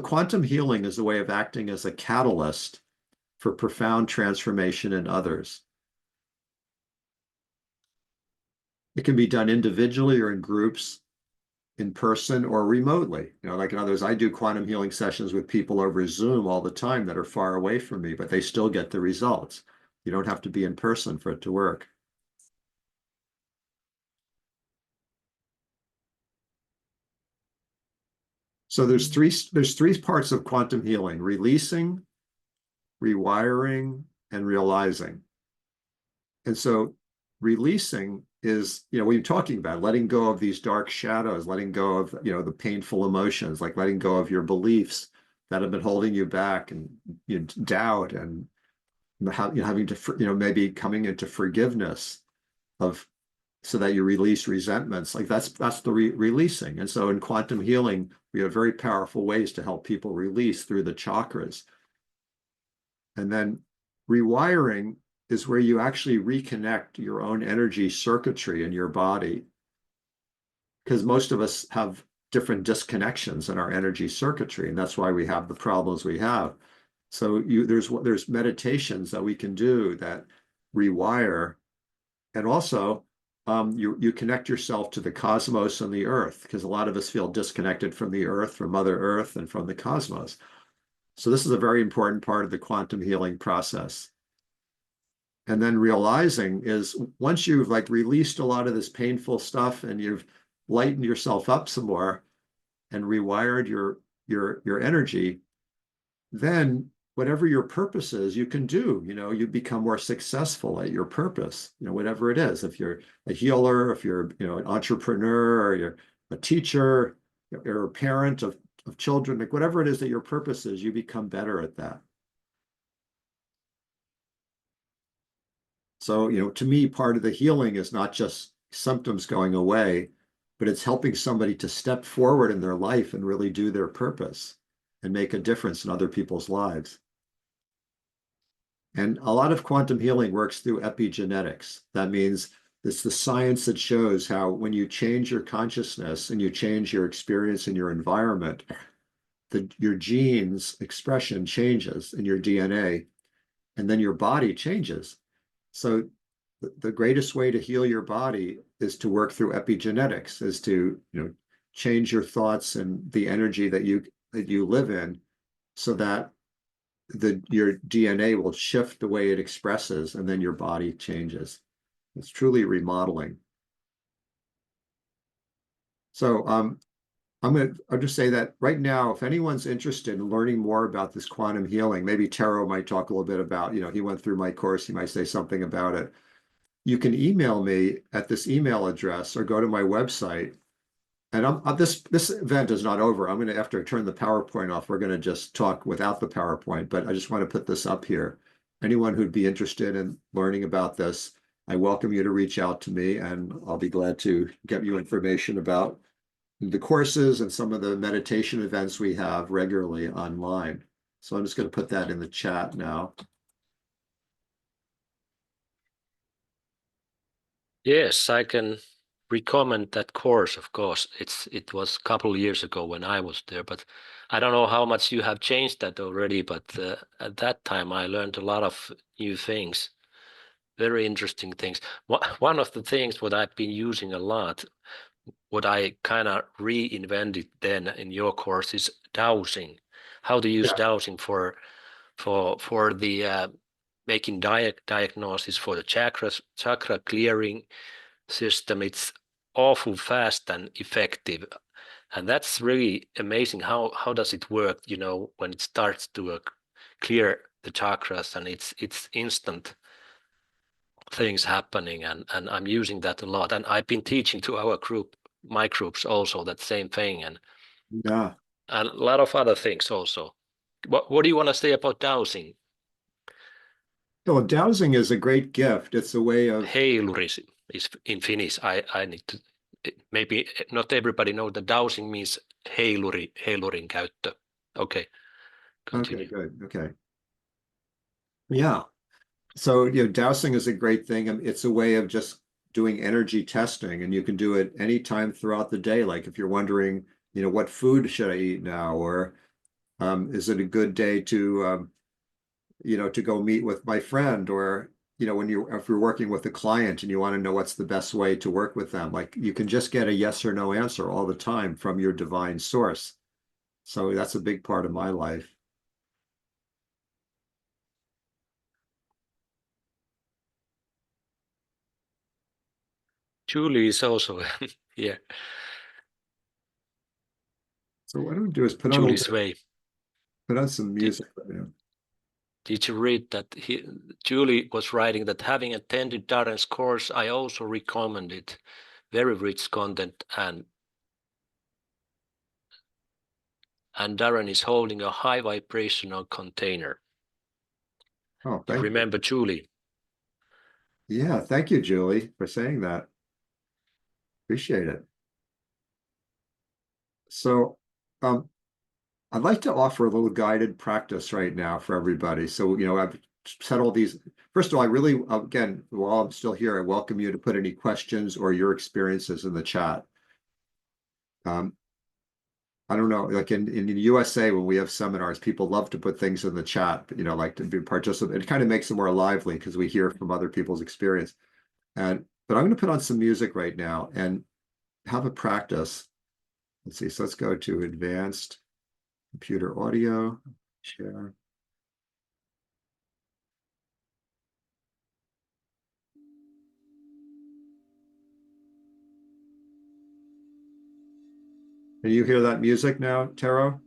quantum healing is a way of acting as a catalyst for profound transformation in others. It can be done individually or in groups, in person or remotely. Like in others, I do quantum healing sessions with people over Zoom all the time that are far away from me, but they still get the results. You don't have to be in person for it to work. So there's three parts of quantum healing: releasing, rewiring, and realizing. And so releasing is, what you're talking about, letting go of these dark shadows, letting go of, the painful emotions, like letting go of your beliefs that have been holding you back, and doubt, and having to, maybe coming into forgiveness so that you release resentments. Like that's the releasing. And so in quantum healing, we have very powerful ways to help people release through the chakras. And then rewiring is where you actually reconnect your own energy circuitry in your body, because most of us have different disconnections in our energy circuitry, and that's why we have the problems we have. So there's meditations that we can do that rewire. And also, you connect yourself to the cosmos and the earth, because a lot of us feel disconnected from the earth, from Mother Earth, and from the cosmos. So this is a very important part of the quantum healing process. And then realizing is once you've like released a lot of this painful stuff and you've lightened yourself up some more and rewired your energy, then whatever your purpose is, you can do. You become more successful at your purpose, whatever it is. If you're a healer, if you're an entrepreneur, or you're a teacher, you're a parent of children, like whatever it is that your purpose is, you become better at that. So, to me, part of the healing is not just symptoms going away, but it's helping somebody to step forward in their life and really do their purpose and make a difference in other people's lives. And a lot of quantum healing works through epigenetics. That means it's the science that shows how when you change your consciousness and you change your experience in your environment, your genes expression changes in your DNA, and then your body changes. So the greatest way to heal your body is to work through epigenetics, is to change your thoughts and the energy that you live in, so that your DNA will shift the way it expresses, and then your body changes. It's truly remodeling. So I'll just say that right now, if anyone's interested in learning more about this quantum healing, maybe Tero might talk a little bit about, he went through my course, he might say something about it. You can email me at this email address or go to my website. And this event is not over. I'm going to, after I turn the PowerPoint off, we're going to just talk without the PowerPoint, but I just want to put this up here. Anyone who'd be interested in learning about this, I welcome you to reach out to me, and I'll be glad to get you information about the courses and some of the meditation events we have regularly online. So I'm just going to put that in the chat now. Yes, I can recommend that course, of course. It was a couple of years ago when I was there, but I don't know how much you have changed that already, but at that time I learned a lot of new things, very interesting things. One of the things what I've been using a lot, what I kind of reinvented then in your course, is dowsing. How to use dowsing for the making diagnosis for the chakra clearing system. It's awful fast and effective, and that's really amazing. How does it work? When it starts to clear the chakras, and it's instant things happening, and I'm using that a lot, and I've been teaching to my groups also that same thing, and a lot of other things also. What do you want to say about dowsing? Well, dowsing is a great gift. It's a way of Heiluri is in Finnish. I need to, maybe not everybody knows that dowsing means heilurin käyttö. Okay, continue. Okay, good. Okay. Yeah. So, dowsing is a great thing. It's a way of just doing energy testing, and you can do it anytime throughout the day. Like if you're wondering, what food should I eat now? Or is it a good day to, to go meet with my friend? Or, if you're working with a client and you want to know what's the best way to work with them, like you can just get a yes or no answer all the time from your divine source. So that's a big part of my life. Julie is also here. So what I'm gonna do is put Julie's way. Put on some music. Did you read that Julie was writing that having attended Darren's course, I also recommend it. Very rich content, and Darren is holding a high vibrational container. Oh, you remember Julie? Yeah, thank you, Julie, for saying that. Appreciate it. So I'd like to offer a little guided practice right now for everybody. So, I've said all these. First of all, I really, again, while I'm still here, I welcome you to put any questions or your experiences in the chat. I don't know, like in the USA, when we have seminars, people love to put things in the chat, you know, like to be participant. It kind of makes it more lively because we hear from other people's experience. But I'm going to put on some music right now and have a practice. Let's see. So let's go to advanced computer audio, share. Can you hear that music now, Tero?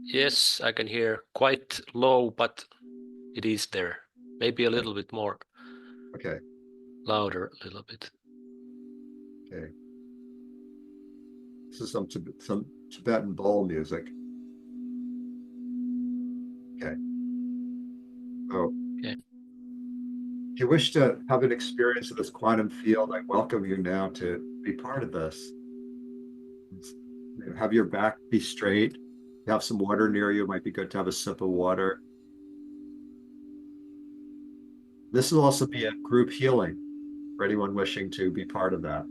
Yes, I can hear quite low, but it is there. Maybe a little bit more. Okay. Louder a little bit. Okay. This is some Tibetan bowl music. Okay. Oh. Okay. If you wish to have an experience of this quantum field, I welcome you now to be part of this. Have your back be straight. You have some water near you. It might be good to have a sip of water. This will also be a group healing for anyone wishing to be part of that.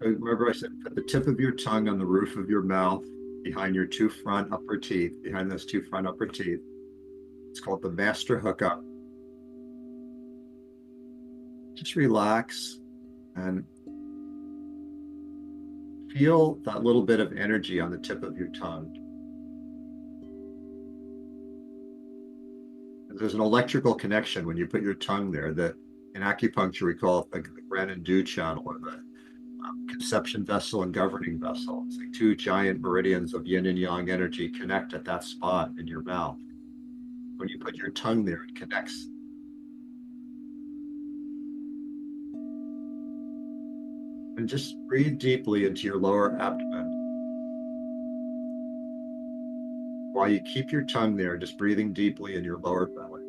Remember I said, put the tip of your tongue on the roof of your mouth, behind your two front upper teeth, behind those two front upper teeth. It's called the master hookup. Just relax and feel that little bit of energy on the tip of your tongue. There's an electrical connection when you put your tongue there that in acupuncture we call it the Darren and channel, or the conception vessel and governing vessel. It's like two giant meridians of yin and yang energy connect at that spot in your mouth. When you put your tongue there, it connects. And just breathe deeply into your lower abdomen. While you keep your tongue there, just breathing deeply in your lower belly.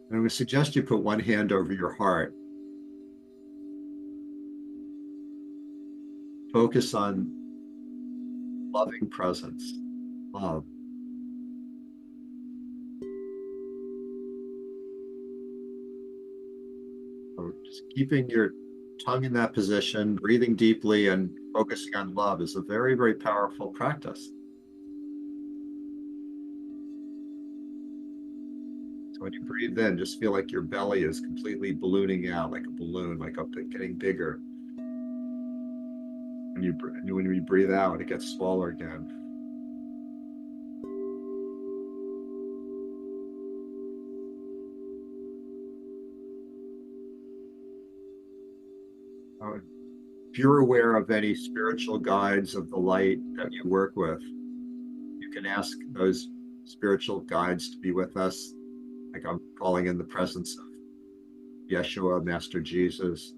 And I would suggest you put one hand over your heart. Focus on loving presence, love. So just keeping your tongue in that position, breathing deeply and focusing on love is a very, very powerful practice. So when you breathe in, just feel like your belly is completely ballooning out, like a balloon, like up, getting bigger. When you breathe out, it gets smaller again. If you're aware of any spiritual guides of the light that you work with, you can ask those spiritual guides to be with us. Like I'm calling in the presence of Yeshua, Master Jesus,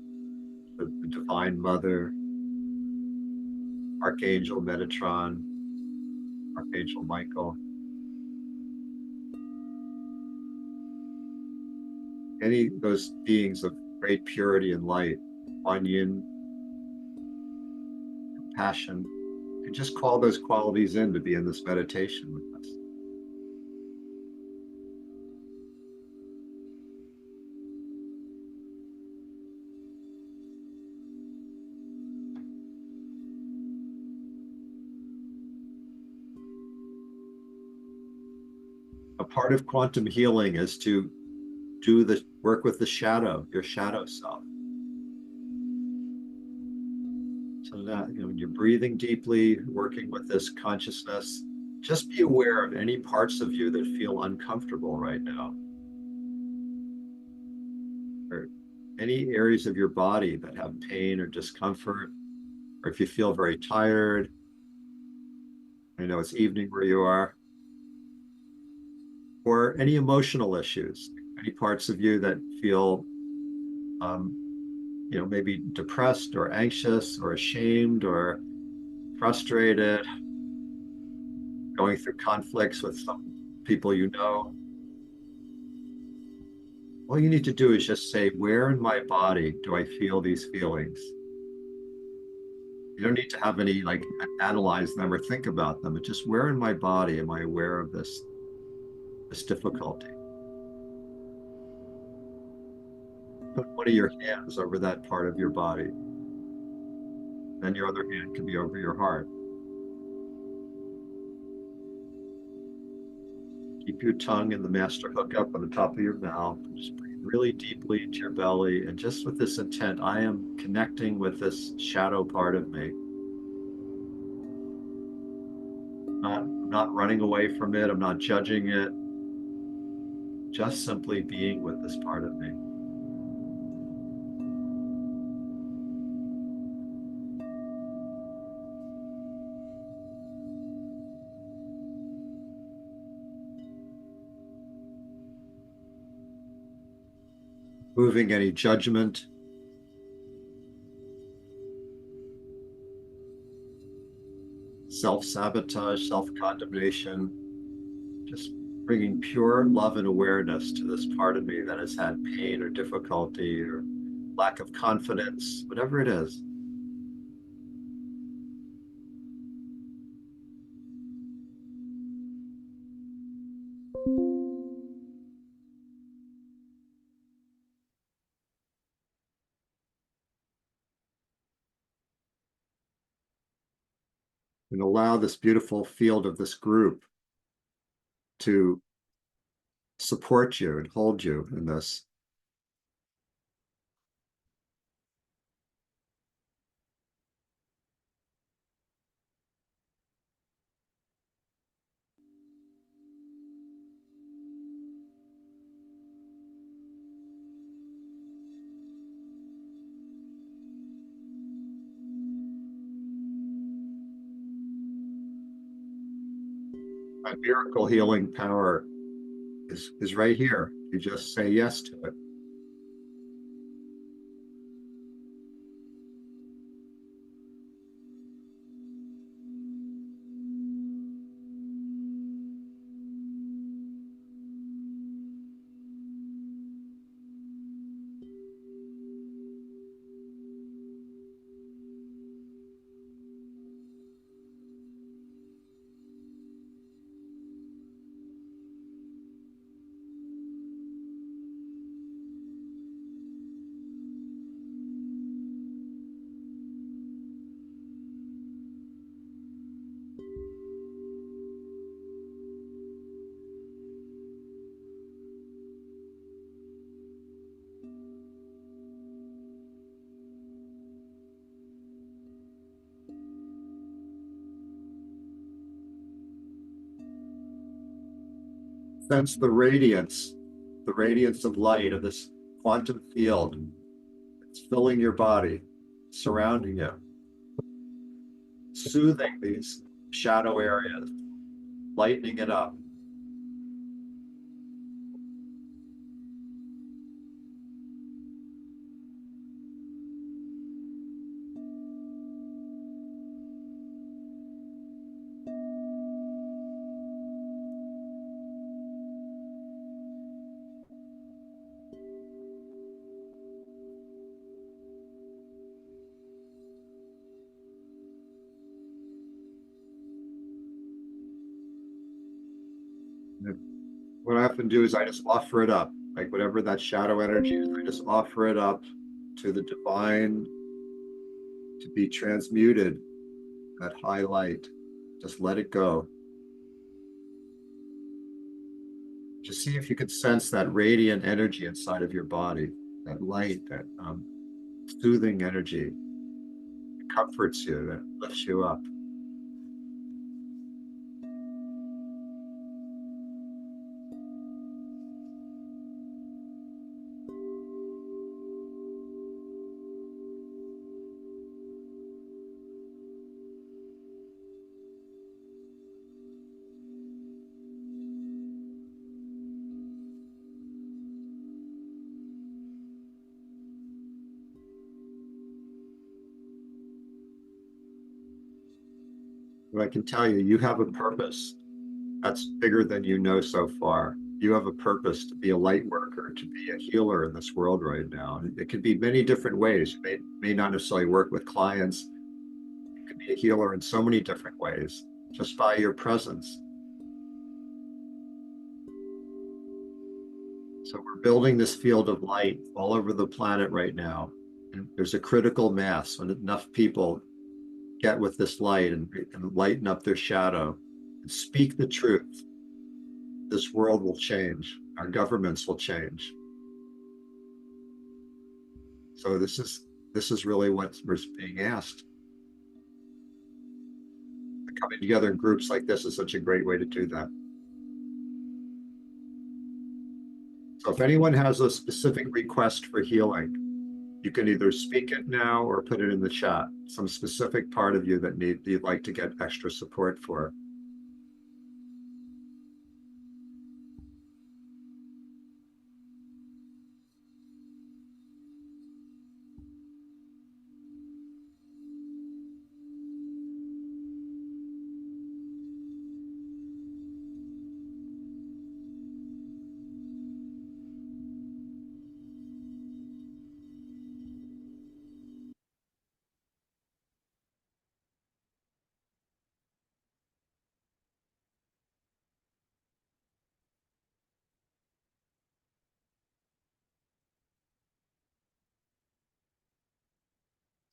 the Divine Mother, Archangel Metatron, Archangel Michael. Any of those beings of great purity and light, Yin, compassion, you can just call those qualities in to be in this meditation with us. A part of quantum healing is to do the work with the shadow, your shadow self. So that, when you're breathing deeply, working with this consciousness, just be aware of any parts of you that feel uncomfortable right now. Or any areas of your body that have pain or discomfort, or if you feel very tired. I know it's evening where you are. Or any emotional issues, any parts of you that feel maybe depressed or anxious or ashamed or frustrated, going through conflicts with some people you know. All you need to do is just say, where in my body do I feel these feelings? You don't need to have any, analyze them or think about them. It's just, where in my body am I aware of this difficulty? put one of your hands over that part of your body. Then your other hand can be over your heart. Keep your tongue and the master hook up on the top of your mouth. Just breathe really deeply into your belly. And just with this intent, I am connecting with this shadow part of me. I'm not running away from it. I'm not judging it. Just simply being with this part of me. Moving any judgment, self-sabotage, self-condemnation, just bringing pure love and awareness to this part of me that has had pain or difficulty or lack of confidence, whatever it is. And allow this beautiful field of this group to support you and hold you in this. My miracle healing power is right here. You just say yes to it. Sense the radiance of light of this quantum field. It's filling your body, surrounding you, soothing these shadow areas, lightening it up. What I often do is I just offer it up, like whatever that shadow energy is, I just offer it up to the divine to be transmuted, that high light. Just let it go. Just see if you can sense that radiant energy inside of your body, that light, that soothing energy. It comforts you, that lifts you up. But I can tell you, you have a purpose that's bigger than you know so far. You have a purpose to be a light worker, to be a healer in this world right now. And it can be many different ways. You may not necessarily work with clients. You can be a healer in so many different ways, just by your presence. So we're building this field of light all over the planet right now. And there's a critical mass when enough people get with this light and lighten up their shadow and speak the truth. This world will change. Our governments will change. So this is really what we're being asked. Coming together in groups like this is such a great way to do that. So if anyone has a specific request for healing, you can either speak it now or put it in the chat. Some specific part of you that you'd like to get extra support for.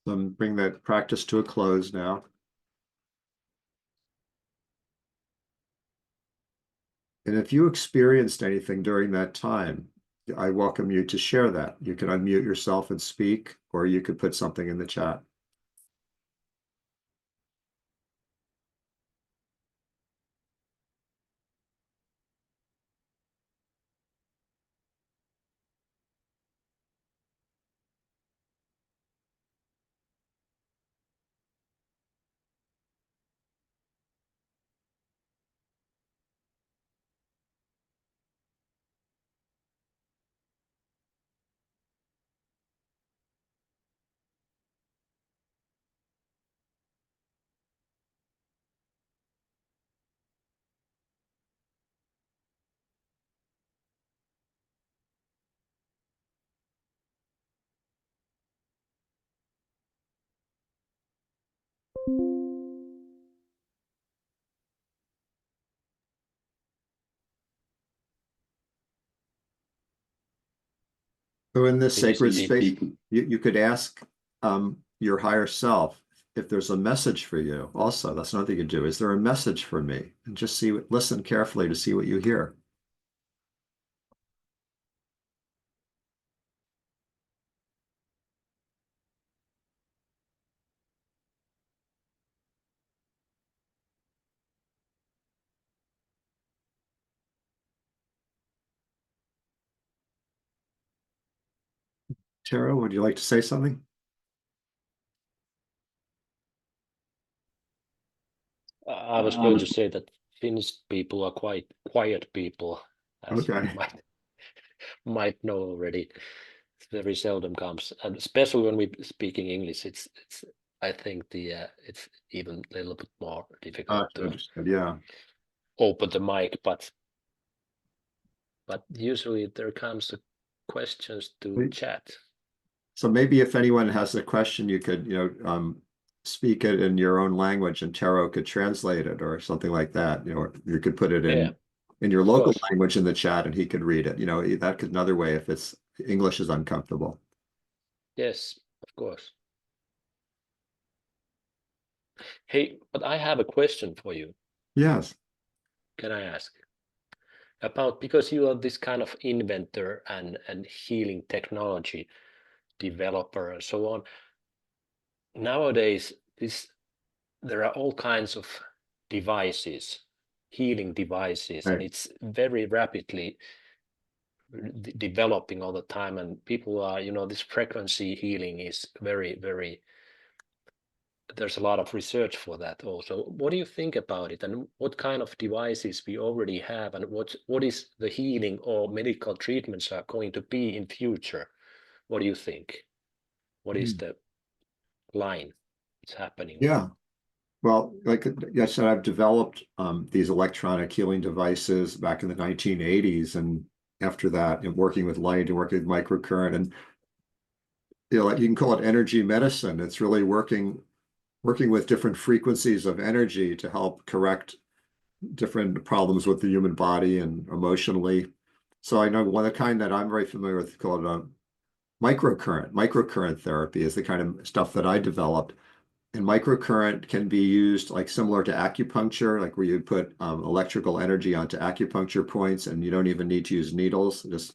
So I'm bring that practice to a close now. And if you experienced anything during that time, I welcome you to share that. You can unmute yourself and speak, or you could put something in the chat. So in this sacred space, you could ask your higher self if there's a message for you. Also, that's another thing you could do. Is there a message for me? And just listen carefully to see what you hear. Tero, would you like to say something? I was going to say that Finnish people are quite quiet people, as Okay. you might know already. It very seldom comes, and especially when we speaking English, it's I think it's even a little bit more difficult to Understood. Yeah. open the mic, but usually there comes the questions to chat. So maybe if anyone has a question, you could, speak it in your own language and Tero could translate it or something like that. You could put it in your local language in the chat and he could read it. That could another way if it's English is uncomfortable. Yes, of course. Hey, but I have a question for you. Yes. Can I ask? About, because you are this kind of inventor and healing technology developer and so on. Nowadays, there are all kinds of devices, healing devices, and it's very rapidly developing all the time. And people are, this frequency healing is very, very, there's a lot of research for that also. What do you think about it, and what kind of devices we already have, and what is the healing or medical treatments are going to be in future? What do you think? What is the line that's happening? Yeah. Well, like I said, I've developed these electronic healing devices back in the 1980s, and after that, working with light and working with microcurrent, and you can call it energy medicine. It's really working with different frequencies of energy to help correct different problems with the human body and emotionally. So I know one of the kind that I'm very familiar with called microcurrent. Microcurrent therapy is the kind of stuff that I developed. And microcurrent can be used like similar to acupuncture, like where you put electrical energy onto acupuncture points, and you don't even need to use needles. Just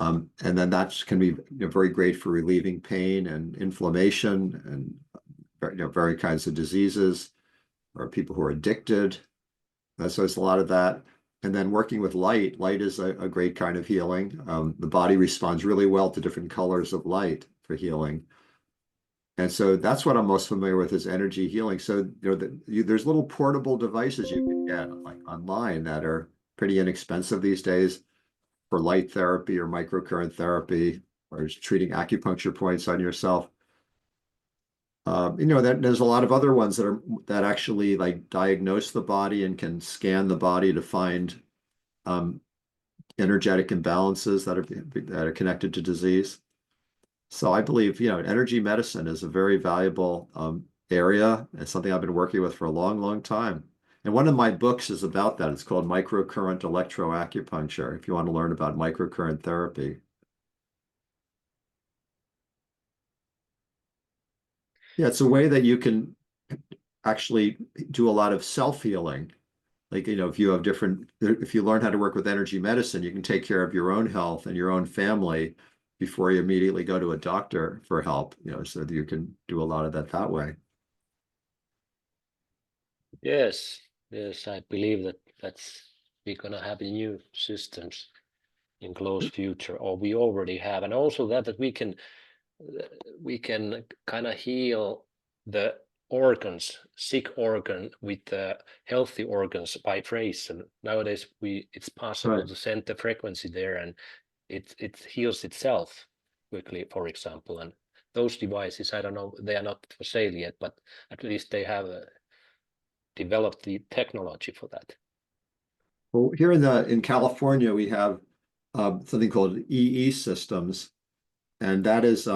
and then that can be very great for relieving pain and inflammation and very kinds of diseases or people who are addicted. So it's a lot of that. And then working with light, light is a great kind of healing. The body responds really well to different colors of light for healing. And so that's what I'm most familiar with is energy healing. So there's little portable devices you can get like online that are pretty inexpensive these days for light therapy or microcurrent therapy or treating acupuncture points on yourself. That there's a lot of other ones that actually like diagnose the body and can scan the body to find energetic imbalances that are connected to disease. So I believe energy medicine is a very valuable area. It's something I've been working with for a long, long time. And one of my books is about that. It's called Microcurrent Electroacupuncture, if you want to learn about microcurrent therapy. Yeah, it's a way that you can actually do a lot of self-healing. Like, if you learn how to work with energy medicine, you can take care of your own health and your own family before you immediately go to a doctor for help, so that you can do a lot of that way. Yes, I believe we're gonna have new systems in close future, or we already have, and also that we can kind of heal the organs, sick organ with the healthy organs by trace. And nowadays it's possible to send the frequency there, and it heals itself quickly, for example. And those devices, I don't know, they are not for sale yet, but at least they have developed the technology for that. Well, here in California, we have something called EE systems, and that is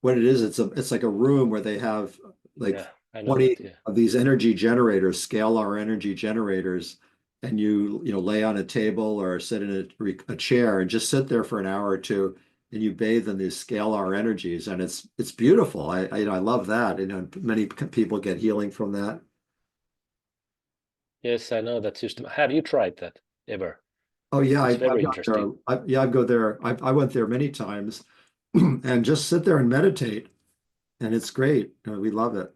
what it is. It's like a room where they have like 20 of these energy generators, scalar energy generators, and you lay on a table or sit in a chair and just sit there for an hour or two, and you bathe in these scalar energies, and it's beautiful. I love that. Many people get healing from that. Yes, I know that system. Have you tried that ever? Oh yeah, it's very interesting. I go there. I went there many times and just sit there and meditate, and it's great. We love it.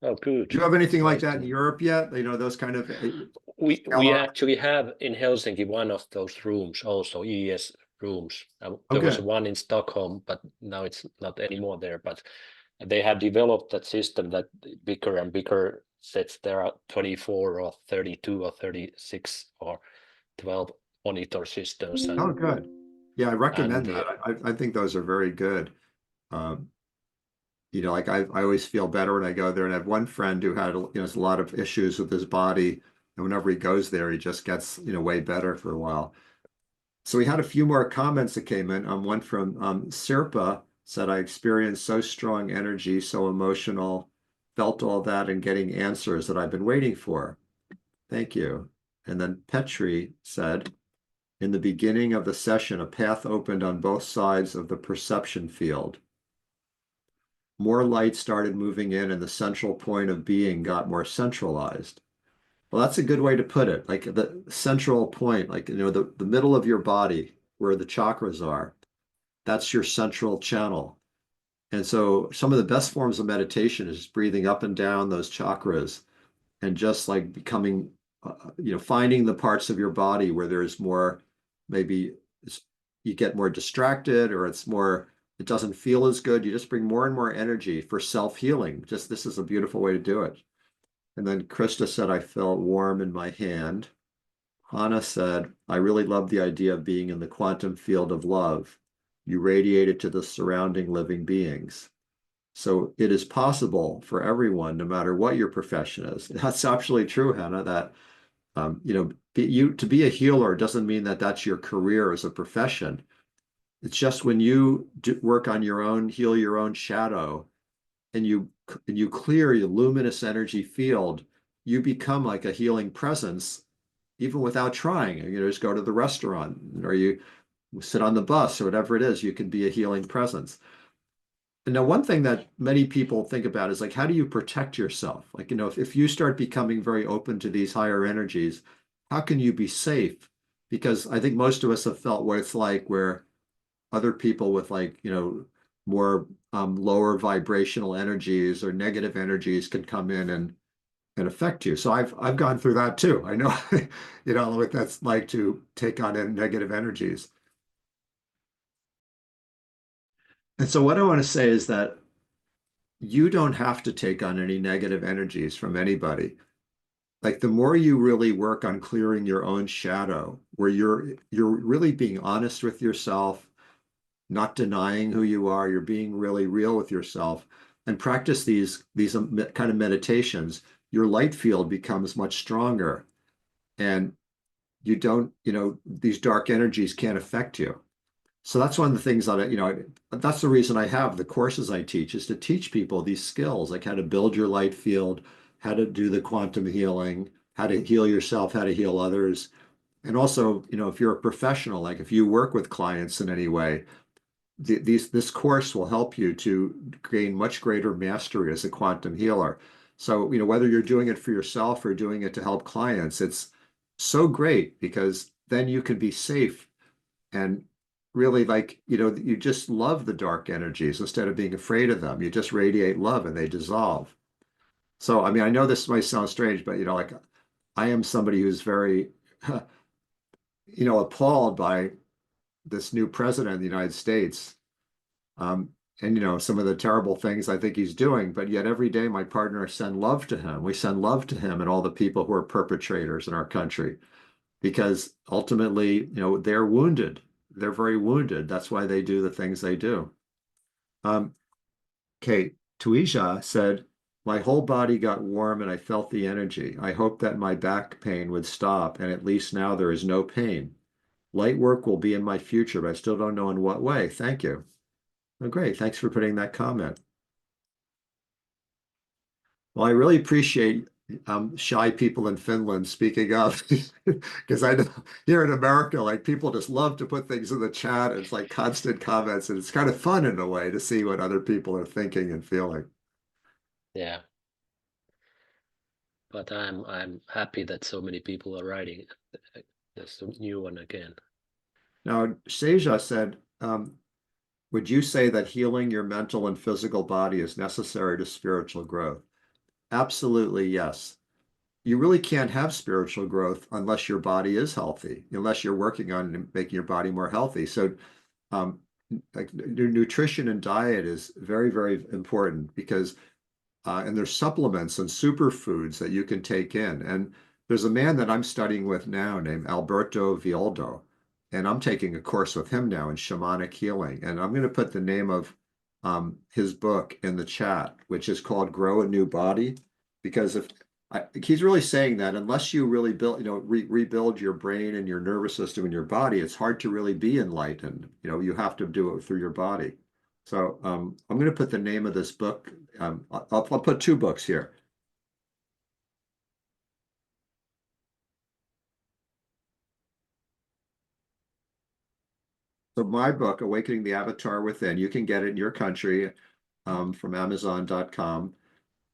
Oh, good. Do you have anything like that in Europe yet? Those kind of. We actually have in Helsinki one of those rooms, also ES rooms. There was one in Stockholm, but now it's not anymore there. But they have developed that system that bigger and bigger sets. There are 24 or 32 or 36 or 12 monitor systems. Oh, good. Yeah, I recommend that. I think those are very good. Like I always feel better when I go there, and I have one friend who had a lot of issues with his body, and whenever he goes there, he just gets way better for a while. So we had a few more comments that came in. One from Sirpa said, I experienced so strong energy, so emotional, felt all that and getting answers that I've been waiting for. Thank you. And then Petri said, in the beginning of the session, a path opened on both sides of the perception field. More light started moving in, and the central point of being got more centralized. Well, that's a good way to put it. Like the central point, like, the middle of your body where the chakras are, that's your central channel. And so some of the best forms of meditation is just breathing up and down those chakras and just like becoming, finding the parts of your body where there's more, maybe you get more distracted, or it doesn't feel as good. You just bring more and more energy for self-healing. This is a beautiful way to do it. And then Krista said, I felt warm in my hand. Hannah said, I really love the idea of being in the quantum field of love. You radiate it to the surrounding living beings. So it is possible for everyone, no matter what your profession is. That's absolutely true, Hannah, that, to be a healer doesn't mean that that's your career as a profession. It's just when you work on your own, heal your own shadow, and you clear your luminous energy field, you become like a healing presence even without trying. You know, just go to the restaurant, or you sit on the bus, or whatever it is, you can be a healing presence. And now one thing that many people think about is like, how do you protect yourself? Like, you know, if you start becoming very open to these higher energies, how can you be safe? Because I think most of us have felt what it's like where other people with, like, you know, more lower vibrational energies or negative energies can come in and affect you. So I've gone through that too. I know, you know, what that's like to take on negative energies. And so what I want to say is that you don't have to take on any negative energies from anybody. Like, the more you really work on clearing your own shadow, where you're really being honest with yourself, not denying who you are, you're being really real with yourself, and practice these kind of meditations, your light field becomes much stronger, and you don't, you know, these dark energies can't affect you. So that's one of the things that, you know, that's the reason I have the courses I teach, is to teach people these skills, like how to build your light field, how to do the quantum healing, how to heal yourself, how to heal others. And also, you know, if you're a professional, like if you work with clients in any way, this course will help you to gain much greater mastery as a quantum healer. So, you know, whether you're doing it for yourself or doing it to help clients, it's so great, because then you can be safe and really, like, you know, you just love the dark energies instead of being afraid of them. You just radiate love and they dissolve. So, I mean, I know this might sound strange, but, you know, like, I am somebody who's very, you know, appalled by this new president of the United States. Um, and, you know, some of the terrible things I think he's doing, but yet every day my partner send love to him. We send love to him and all the people who are perpetrators in our country, because ultimately, you know, they're wounded. They're very wounded. That's why they do the things they do. Okay, Tuija said, my whole body got warm and I felt the energy. I hoped that my back pain would stop, and at least now there is no pain. Light work will be in my future, but I still don't know in what way. Thank you. Oh, great. Thanks for putting that comment. Well, I really appreciate shy people in Finland speaking up, because I know here in America, like, people just love to put things in the chat. It's like constant comments, and it's kind of fun in a way to see what other people are thinking and feeling. Yeah. But I'm happy that so many people are writing. That's a new one again. Now, Seja said, would you say that healing your mental and physical body is necessary to spiritual growth? Absolutely, yes. You really can't have spiritual growth unless your body is healthy, unless you're working on making your body more healthy. So, like, nutrition and diet is very, very important, because and there's supplements and superfoods that you can take in. And there's a man that I'm studying with now named Alberto Villoldo, and I'm taking a course with him now in shamanic healing. And I'm going to put the name of his book in the chat, which is called Grow a New Body, because he's really saying that unless you really build, you know, rebuild your brain and your nervous system and your body, it's hard to really be enlightened. You know, you have to do it through your body. So I'm going to put the name of this book. I'll put two books here. So my book, Awakening the Avatar Within, you can get it in your country from Amazon.com.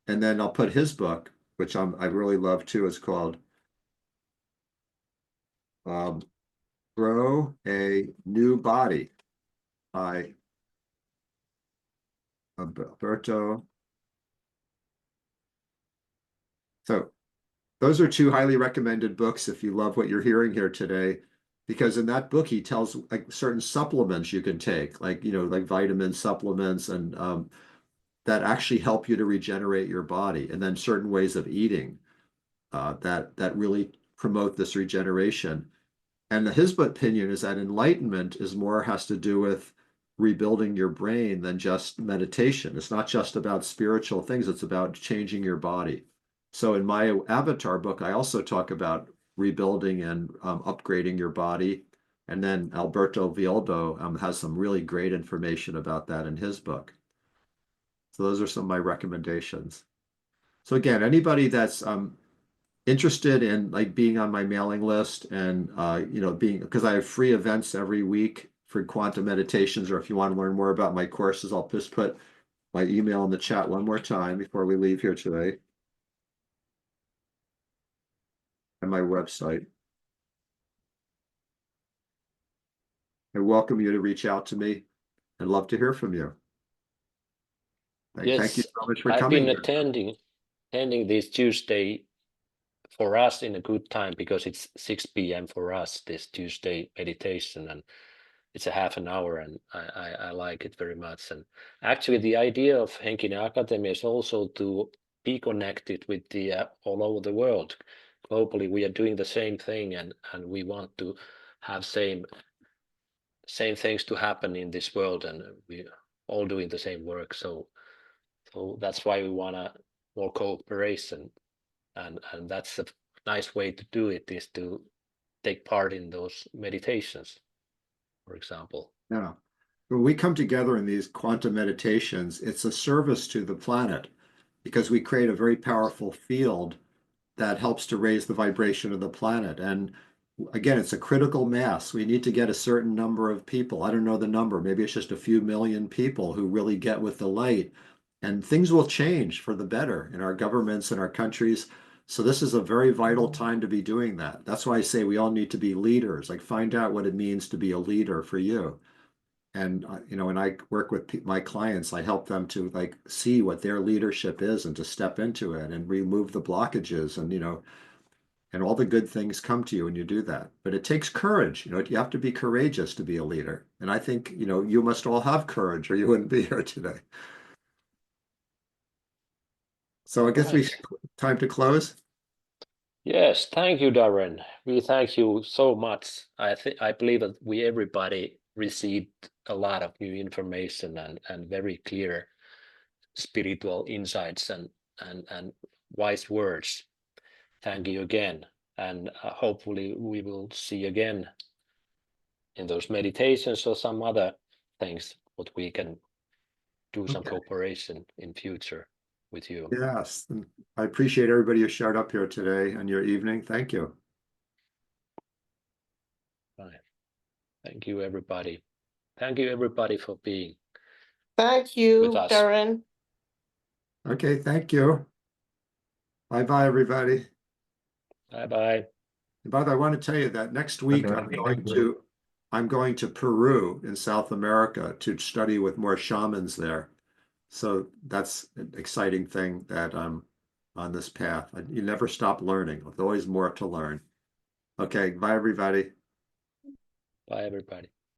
And then I'll put his book, which I really love too. It's called Grow a New Body by Alberto. So those are two highly recommended books if you love what you're hearing here today, because in that book he tells, like, certain supplements you can take, like, you know, like vitamin supplements, and that actually help you to regenerate your body, and then certain ways of eating that really promote this regeneration. And his opinion is that enlightenment has to do with rebuilding your brain than just meditation. It's not just about spiritual things, it's about changing your body. So in my Avatar book, I also talk about rebuilding and upgrading your body. And then Alberto Villoldo has some really great information about that in his book. So those are some of my recommendations. So again, anybody that's interested in like being on my mailing list and you know, being, because I have free events every week for quantum meditations, or if you want to learn more about my courses, I'll just put my email in the chat one more time before we leave here today. And my website. I welcome you to reach out to me. I'd love to hear from you. Thank you Yes, so much for I've coming. been attending this Tuesday for us in a good time, because it's 6 p.m. for us, this Tuesday meditation, and it's a half an hour, and I like it very much. And actually the idea of Henkinen Academy is also to be connected with the all over the world. Globally, we are doing the same thing, and we want to have same things to happen in this world, and we all doing the same work. So that's why we want more cooperation, and that's a nice way to do it, is to take part in those meditations, for example. Yeah. When we come together in these quantum meditations, it's a service to the planet, because we create a very powerful field that helps to raise the vibration of the planet. And again, it's a critical mass. We need to get a certain number of people. I don't know the number. Maybe it's just a few million people who really get with the light. And things will change for the better in our governments and our countries. So this is a very vital time to be doing that. That's why I say we all need to be leaders. Like, find out what it means to be a leader for you. And you know, when I work with my clients, I help them to like see what their leadership is and to step into it and remove the blockages, and you know, and all the good things come to you when you do that. But it takes courage. You know, you have to be courageous to be a leader. And I think, you know, you must all have courage, or you wouldn't be here today. So I guess time to close. Yes, thank you, Darren. We thank you so much. I believe that everybody received a lot of new information and very clear spiritual insights and wise words. Thank you again, and hopefully we will see again in those meditations or some other things what we can do some cooperation in future with you. Yes, and I appreciate everybody who showed up here today and your evening. Thank you. Right. Thank you, everybody. Thank you, everybody, for being Thank you, with us. Darren. Okay, thank you. Bye-bye, everybody. Bye-bye. And by the way, I want to tell you that next week I'm going to Peru in South America to study with more shamans there. So that's an exciting thing that I'm on this path. You never stop learning. There's always more to learn. Okay, bye, everybody. Bye, everybody.